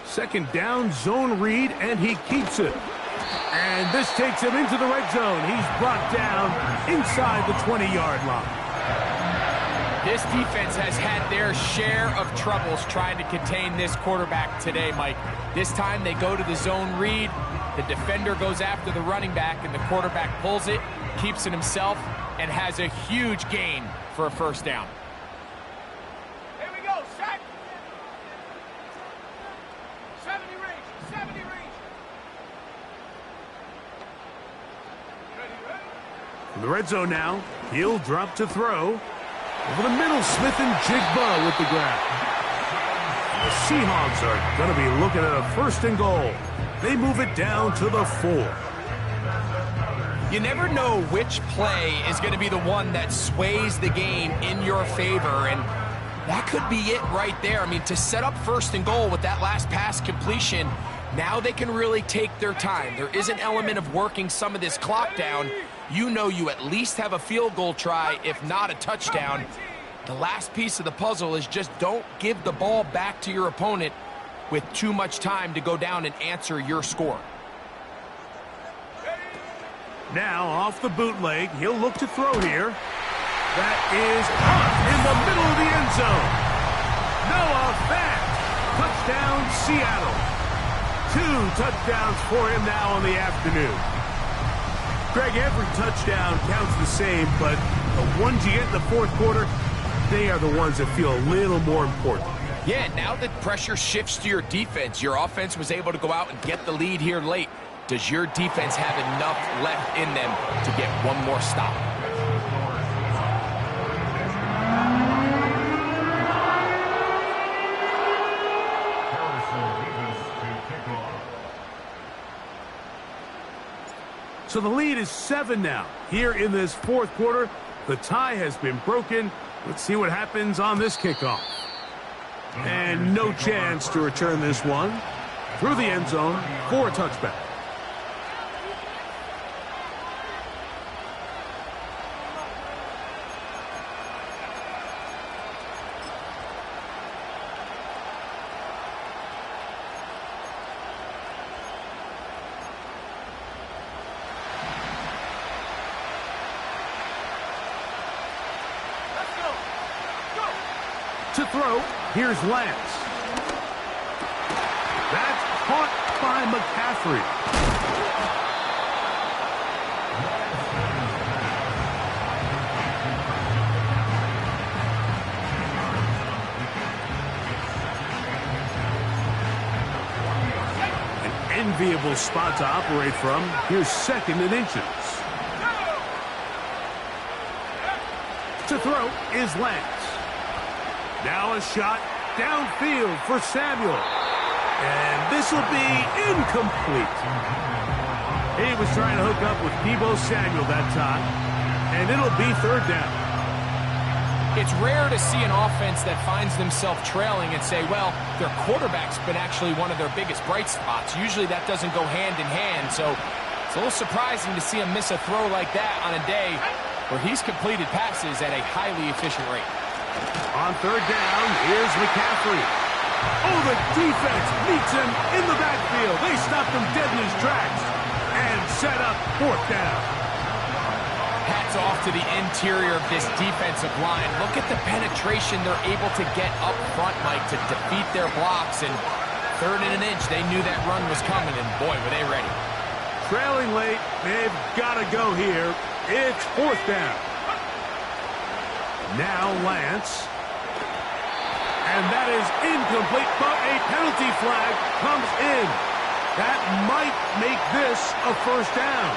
S1: Second down, zone read, and he keeps it. And this takes him into the red zone. He's brought down inside the 20-yard line.
S2: This defense has had their share of troubles trying to contain this quarterback today, Mike. This time they go to the zone read. The defender goes after the running back, and the quarterback pulls it, keeps it himself, and has a huge gain for a first down.
S1: In the red zone now, he'll drop to throw. Over the middle, Smith and Jigba with the grab. The Seahawks are going to be looking at a 1st and goal. They move it down to the 4.
S2: You never know which play is going to be the one that sways the game in your favor, and that could be it right there. I mean, to set up 1st and goal with that last pass completion, now they can really take their time. There is an element of working some of this clock down. You know you at least have a field goal try, if not a touchdown. The last piece of the puzzle is just don't give the ball back to your opponent with too much time to go down and answer your score.
S1: Now, off the bootleg, he'll look to throw here. That is caught in the middle of the end zone. Noah Fant, touchdown Seattle. 2 touchdowns for him now on the afternoon. Greg, every touchdown counts the same, but the ones you get in the 4th quarter, they are the ones that feel a little more important.
S2: Yeah, now that pressure shifts to your defense, your offense was able to go out and get the lead here late. Does your defense have enough left in them to get one more stop?
S1: So the lead is 7 now. Here in this 4th quarter, the tie has been broken. Let's see what happens on this kickoff. And no chance to return this one through the end zone for a touchback. To throw, here's Lance. That's caught by McCaffrey. An enviable spot to operate from. Here's 2nd and inches. To throw is Lance. Now a shot downfield for Samuel. And this will be incomplete. He was trying to hook up with Deebo Samuel that time. And it'll be 3rd down.
S2: It's rare to see an offense that finds themselves trailing and say, well, their quarterback's been actually one of their biggest bright spots. Usually that doesn't go hand in hand. So it's a little surprising to see him miss a throw like that on a day where he's completed passes at a highly efficient rate.
S1: On 3rd down, here's McCaffrey. Oh, the defense meets him in the backfield. They stopped him dead in his tracks and set up 4th down.
S2: Hats off to the interior of this defensive line. Look at the penetration they're able to get up front, Mike, to defeat their blocks. And 3rd and an inch, they knew that run was coming, and boy, were they ready.
S1: Trailing late, they've got to go here. It's 4th down. Now Lance. And that is incomplete, but a penalty flag comes in. That might make this a 1st down.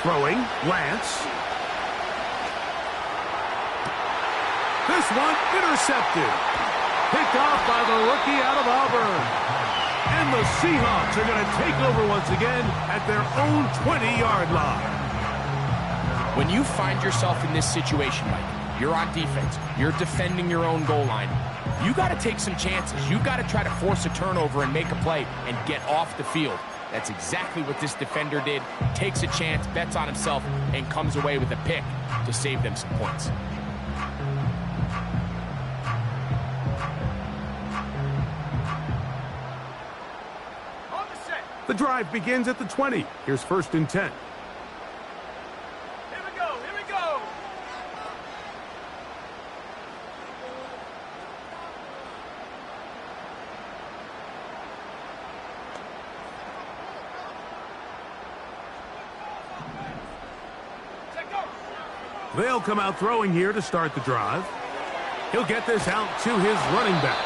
S1: Throwing, Lance. This one intercepted. Picked off by the rookie out of Auburn. And the Seahawks are going to take over once again at their own 20-yard line.
S2: When you find yourself in this situation, Mike, you're on defense, you're defending your own goal line, you got to take some chances. You got to try to force a turnover and make a play and get off the field. That's exactly what this defender did. Takes a chance, bets on himself, and comes away with a pick to save them some points.
S1: The drive begins at the 20. Here's 1st and 10.
S3: Here we go, here we go.
S1: They'll come out throwing here to start the drive. He'll get this out to his running back.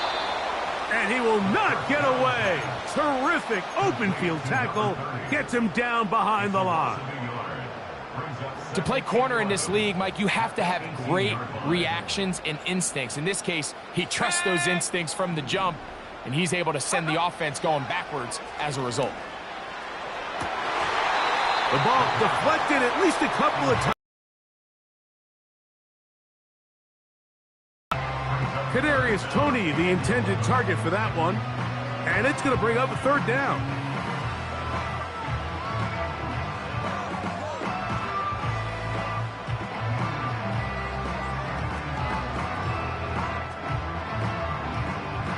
S1: And he will not get away. Terrific open field tackle. Gets him down behind the line.
S2: To play corner in this league, Mike, you have to have great reactions and instincts. In this case, he trusts those instincts from the jump, and he's able to send the offense going backwards as a result.
S1: The ball deflected at least a couple of times. Kadarius Toney, the intended target for that one. And it's going to bring up a third down.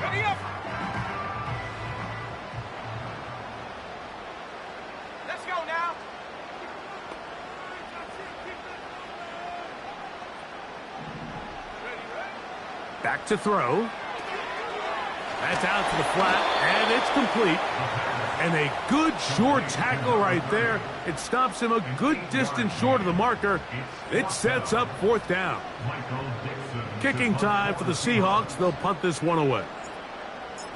S3: Ready up. Let's go now.
S1: Back to throw. That's out to the flat, and it's complete. And a good short tackle right there. It stops him a good distance short of the marker. It sets up fourth down. Kicking time for the Seahawks. They'll punt this one away.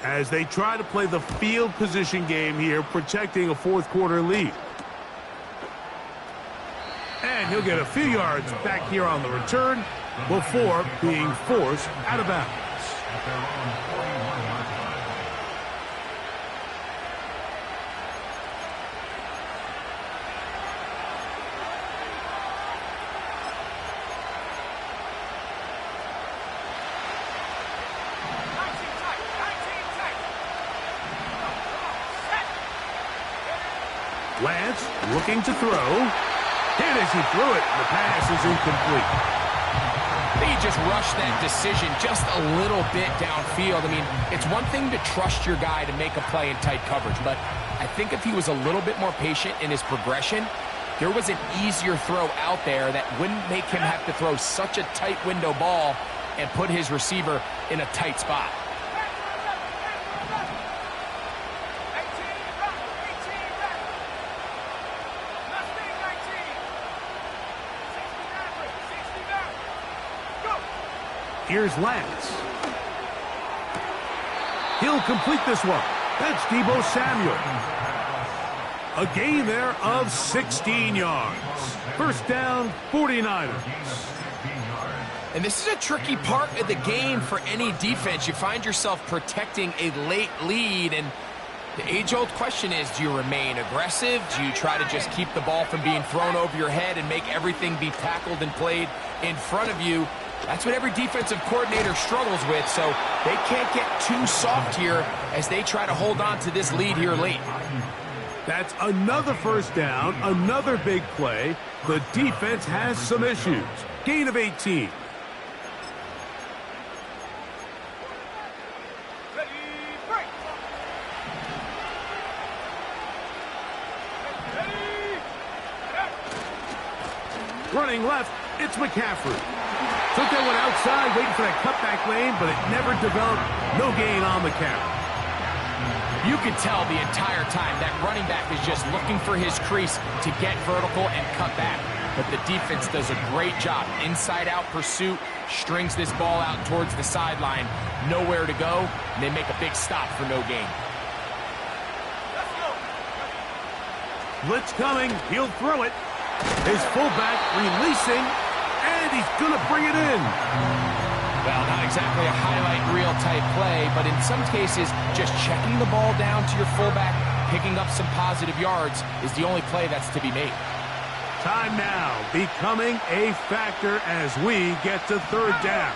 S1: As they try to play the field position game here, protecting a fourth quarter lead. And he'll get a few yards back here on the return before being forced out of bounds. Lance looking to throw. And as he threw it, the pass is incomplete.
S2: He just rushed that decision just a little bit downfield. I mean, it's one thing to trust your guy to make a play in tight coverage, but I think if he was a little bit more patient in his progression, there was an easier throw out there that wouldn't make him have to throw such a tight window ball and put his receiver in a tight spot.
S1: Here's Lance. He'll complete this one. That's Deebo Samuel. A gain there of 16 yards. First down, 49ers.
S2: And this is a tricky part of the game for any defense. You find yourself protecting a late lead, and the age-old question is, do you remain aggressive? Do you try to just keep the ball from being thrown over your head and make everything be tackled and played in front of you? That's what every defensive coordinator struggles with, so they can't get too soft here as they try to hold on to this lead here late.
S1: That's another first down, another big play. The defense has some issues. Gain of 18. Running left, it's McCaffrey. Took that one outside, waiting for that cutback lane, but it never developed. No gain on the carry.
S2: You could tell the entire time that running back is just looking for his crease to get vertical and cut back. But the defense does a great job. Inside-out pursuit, strings this ball out towards the sideline. Nowhere to go, and they make a big stop for no gain.
S1: Blitz coming, he'll throw it. His fullback releasing, and he's going to bring it in.
S2: Well, not exactly a highlight reel type play, but in some cases, just checking the ball down to your fullback, picking up some positive yards is the only play that's to be made.
S1: Time now becoming a factor as we get to third down.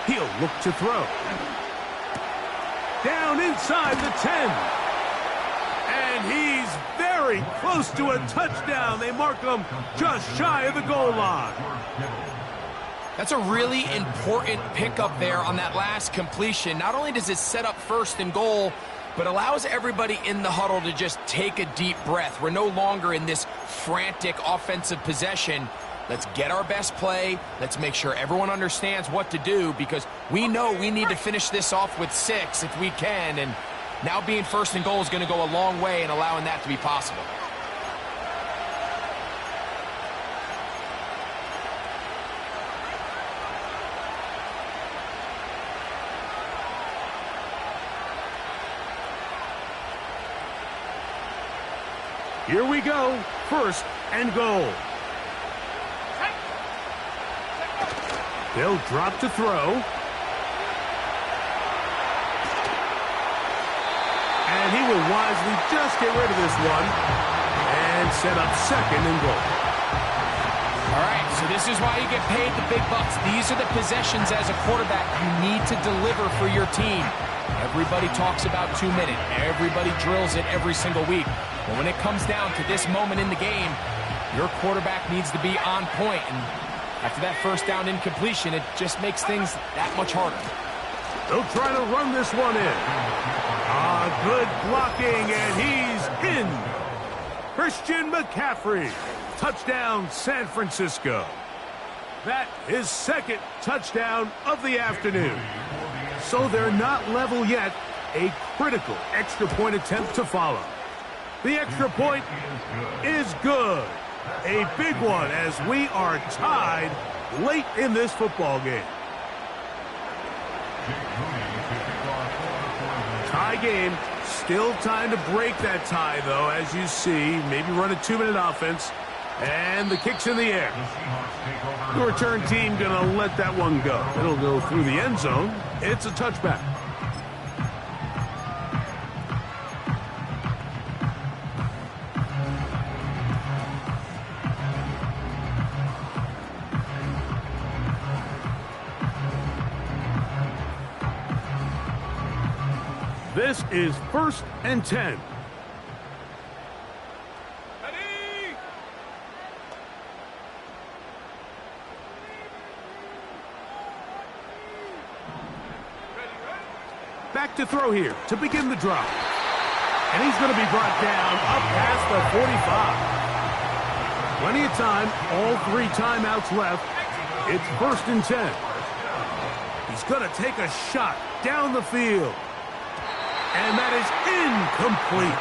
S1: He'll look to throw. Down inside the 10. And he's very close to a touchdown. They mark him just shy of the goal line.
S2: That's a really important pickup there on that last completion. Not only does it set up first and goal, but allows everybody in the huddle to just take a deep breath. We're no longer in this frantic offensive possession. Let's get our best play. Let's make sure everyone understands what to do, because we know we need to finish this off with 6 if we can, and now being first and goal is going to go a long way in allowing that to be possible.
S1: Here we go. First and goal. They'll drop to throw. And he will wisely just get rid of this one and set up second and goal.
S2: All right, so this is why you get paid the big bucks. These are the possessions as a quarterback you need to deliver for your team. Everybody talks about 2 minutes. Everybody drills it every single week. But when it comes down to this moment in the game, your quarterback needs to be on point. And after that first down incompletion, it just makes things that much harder.
S1: They'll try to run this one in. Good blocking, and he's in. Christian McCaffrey. Touchdown, San Francisco. That is second touchdown of the afternoon. So they're not level yet. A critical extra point attempt to follow. The extra point is good. A big one as we are tied late in this football game. Tie game. Still time to break that tie, though, as you see. Maybe run a 2-minute offense. And the kick's in the air. The return team going to let that one go. It'll go through the end zone. It's a touchback. This is 1st and 10. Back to throw here to begin the drop. And he's going to be brought down up past the 45. Plenty of time, all 3 timeouts left. It's 1st and 10. He's going to take a shot down the field. And that is incomplete.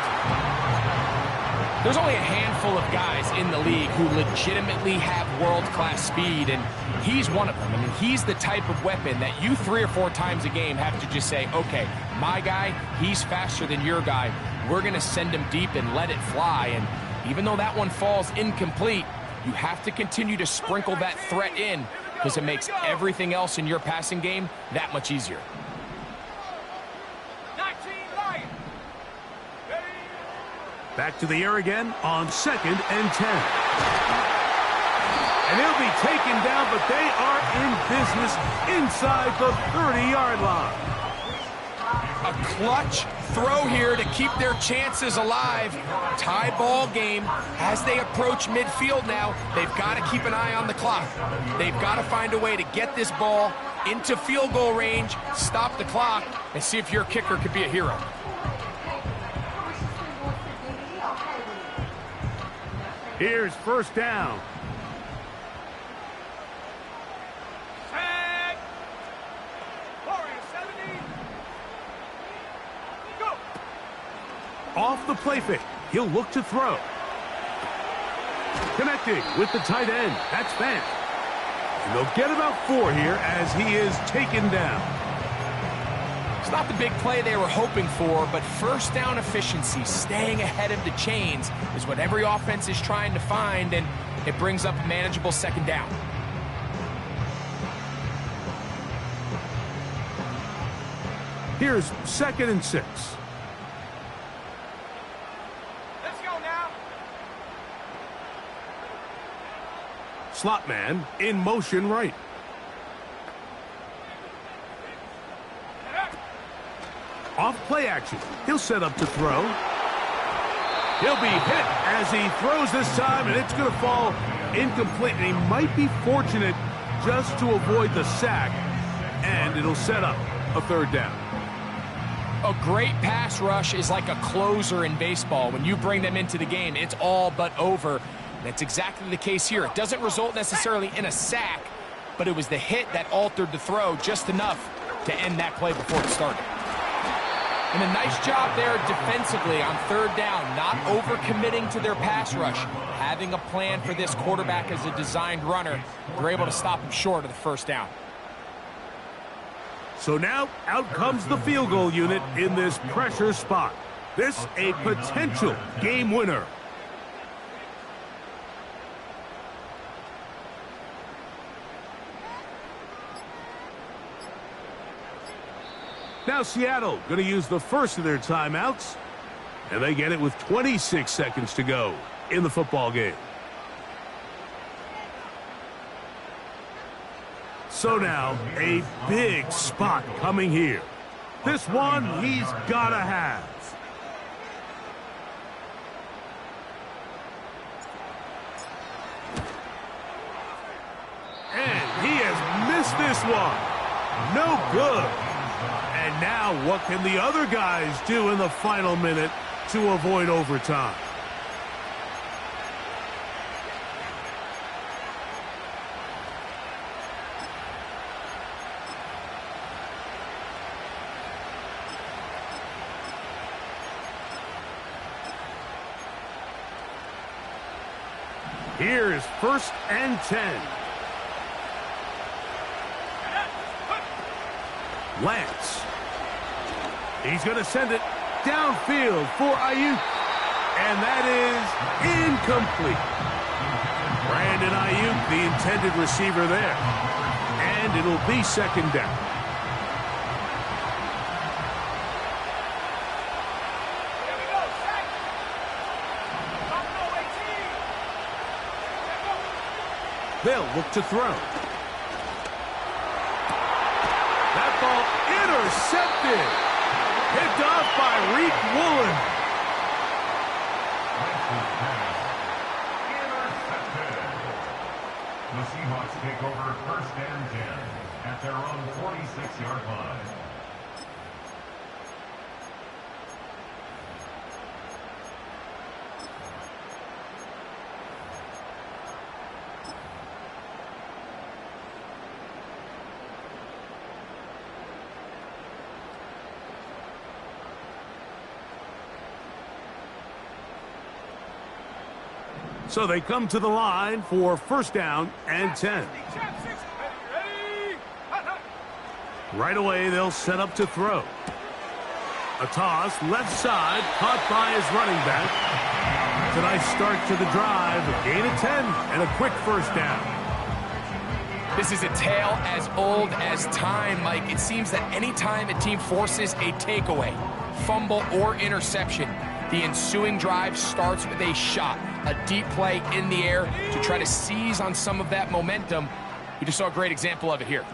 S2: There's only a handful of guys in the league who legitimately have world-class speed, and he's one of them. I mean, he's the type of weapon that you 3 or 4 times a game have to just say, okay, my guy, he's faster than your guy. We're going to send him deep and let it fly. And even though that one falls incomplete, you have to continue to sprinkle that threat in because it makes everything else in your passing game that much easier.
S1: Back to the air again on 2nd and 10. And he'll be taken down, but they are in business inside the 30-yard line.
S2: A clutch throw here to keep their chances alive. Tie ball game as they approach midfield now. They've got to keep an eye on the clock. They've got to find a way to get this ball into field goal range, stop the clock, and see if your kicker could be a hero.
S1: Here's 1st down.
S3: Set. Warrior 70. Go.
S1: Off the play fake. He'll look to throw. Connecting with the tight end. That's Fant. And they'll get about 4 here as he is taken down.
S2: It's not the big play they were hoping for, but first down efficiency, staying ahead of the chains, is what every offense is trying to find, and it brings up a manageable 2nd down.
S1: Here's 2nd and 6.
S3: Let's go now.
S1: Slot man in motion right. Off play action. He'll set up to throw. He'll be hit as he throws this time, and it's going to fall incomplete. And he might be fortunate just to avoid the sack, and it'll set up a 3rd down.
S2: A great pass rush is like a closer in baseball. When you bring them into the game, it's all but over. That's exactly the case here. It doesn't result necessarily in a sack, but it was the hit that altered the throw just enough to end that play before it started. And a nice job there defensively on 3rd down, not overcommitting to their pass rush. Having a plan for this quarterback as a designed runner, they're able to stop him short of the 1st down.
S1: So now out comes the field goal unit in this pressure spot. This a potential game winner. Now Seattle going to use the first of their timeouts, and they get it with 26 seconds to go in the football game. So now, a big spot coming here. This one he's got to have. And he has missed this one. No good. And now what can the other guys do in the final minute to avoid overtime? Here's 1st and 10. Lance. He's going to send it downfield for Ayuk. And that is incomplete. Brandon Ayuk, the intended receiver there. And it'll be 2nd down. They'll look to throw. That ball intercepted. Picked off by Reek Woolen.
S4: The Seahawks take over 1st and 10 at their own 46-yard line.
S1: So they come to the line for 1st down and 10. Right away, they'll set up to throw. A toss, left side, caught by his running back. It's a nice start to the drive, a gain of 10, and a quick 1st down.
S2: This is a tale as old as time, Mike. It seems that any time a team forces a takeaway, fumble, or interception, the ensuing drive starts with a shot, a deep play in the air to try to seize on some of that momentum. We just saw a great example of it here.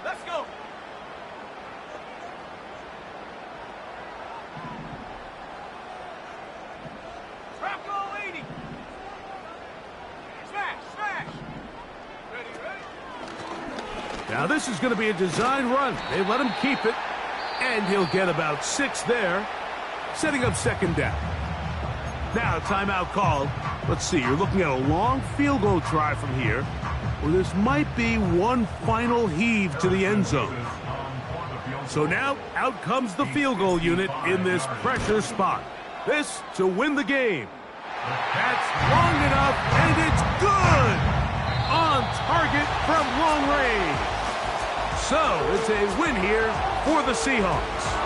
S3: Let's go. Trap goal 80. Smash, smash. Ready.
S1: Now this is going to be a design run. They let him keep it, and he'll get about 6 there, setting up 2nd down. Now, timeout called. Let's see, you're looking at a long field goal try from here, or this might be one final heave to the end zone. So now, out comes the field goal unit in this pressure spot. This to win the game. That's long enough, and it's good! On target from long range. So, it's a win here for the Seahawks.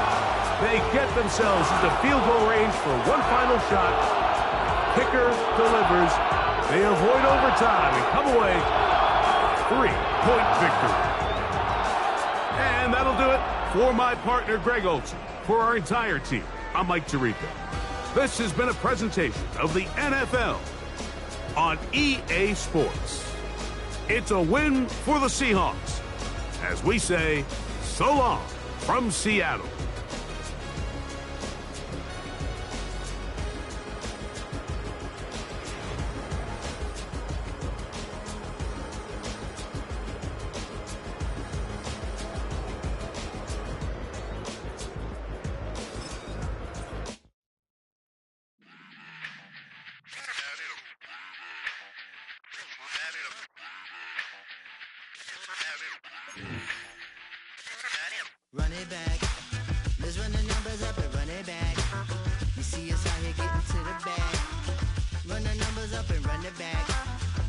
S1: They get themselves into field goal range for one final shot. Kicker delivers. They avoid overtime and come away 3-point victory. And that'll do it for my partner, Greg Olson. For our entire team, I'm Mike Tirico. This has been a presentation of the NFL on EA Sports. It's a win for the Seahawks. As we say, so long from Seattle.
S5: Run it back. Let's run the numbers up and run it back. You see us out here getting to the bag. Run the numbers up and run it back.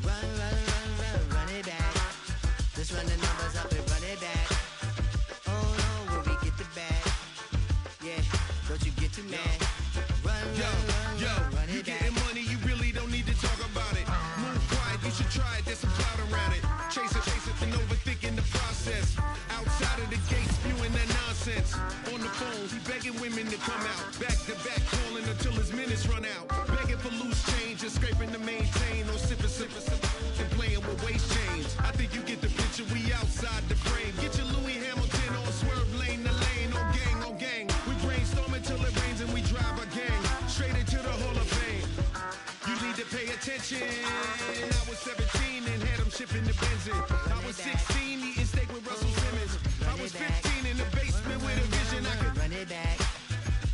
S5: Run, run, run, run, run it back. Let's run the numbers up and run it back. Oh no, when we get the bag. Yeah, don't you get too mad. Run, run it back. You getting money, you really don't need to talk about it. Move quiet, you should try it, there's some cloud around it. Chase it, and overthinking the process. Outside of the gate, spewing that nonsense.
S6: phones, he begging women to come out. Back to back, calling until his minutes run out. Begging for loose change, just scraping to maintain. No sipping, and playing with waist chains. I think you get the picture, we outside the frame. Get your Louis Hamilton on swerve lane to lane. On gang. We brainstorm until it rains and we drive a gang straight into the Hall of Fame. You need to pay attention. I was 17 and had him shipping the Benzin. I was 16 eating steak with Russell Simmons. I was 15 in the basement with a vision. I could
S5: run it back.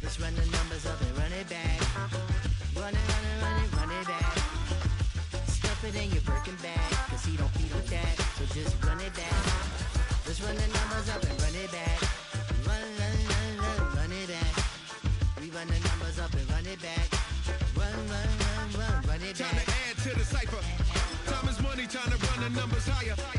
S5: Let's run the numbers up and run it back. Run it back. Stuff it in your Birkin bag, cause he don't eat with that. So just run it back. Let's run the numbers up and run it back. Run it back. We run the numbers up and run it back. Run it back.
S6: time to add to the cipher. Time is money, time to run the numbers higher.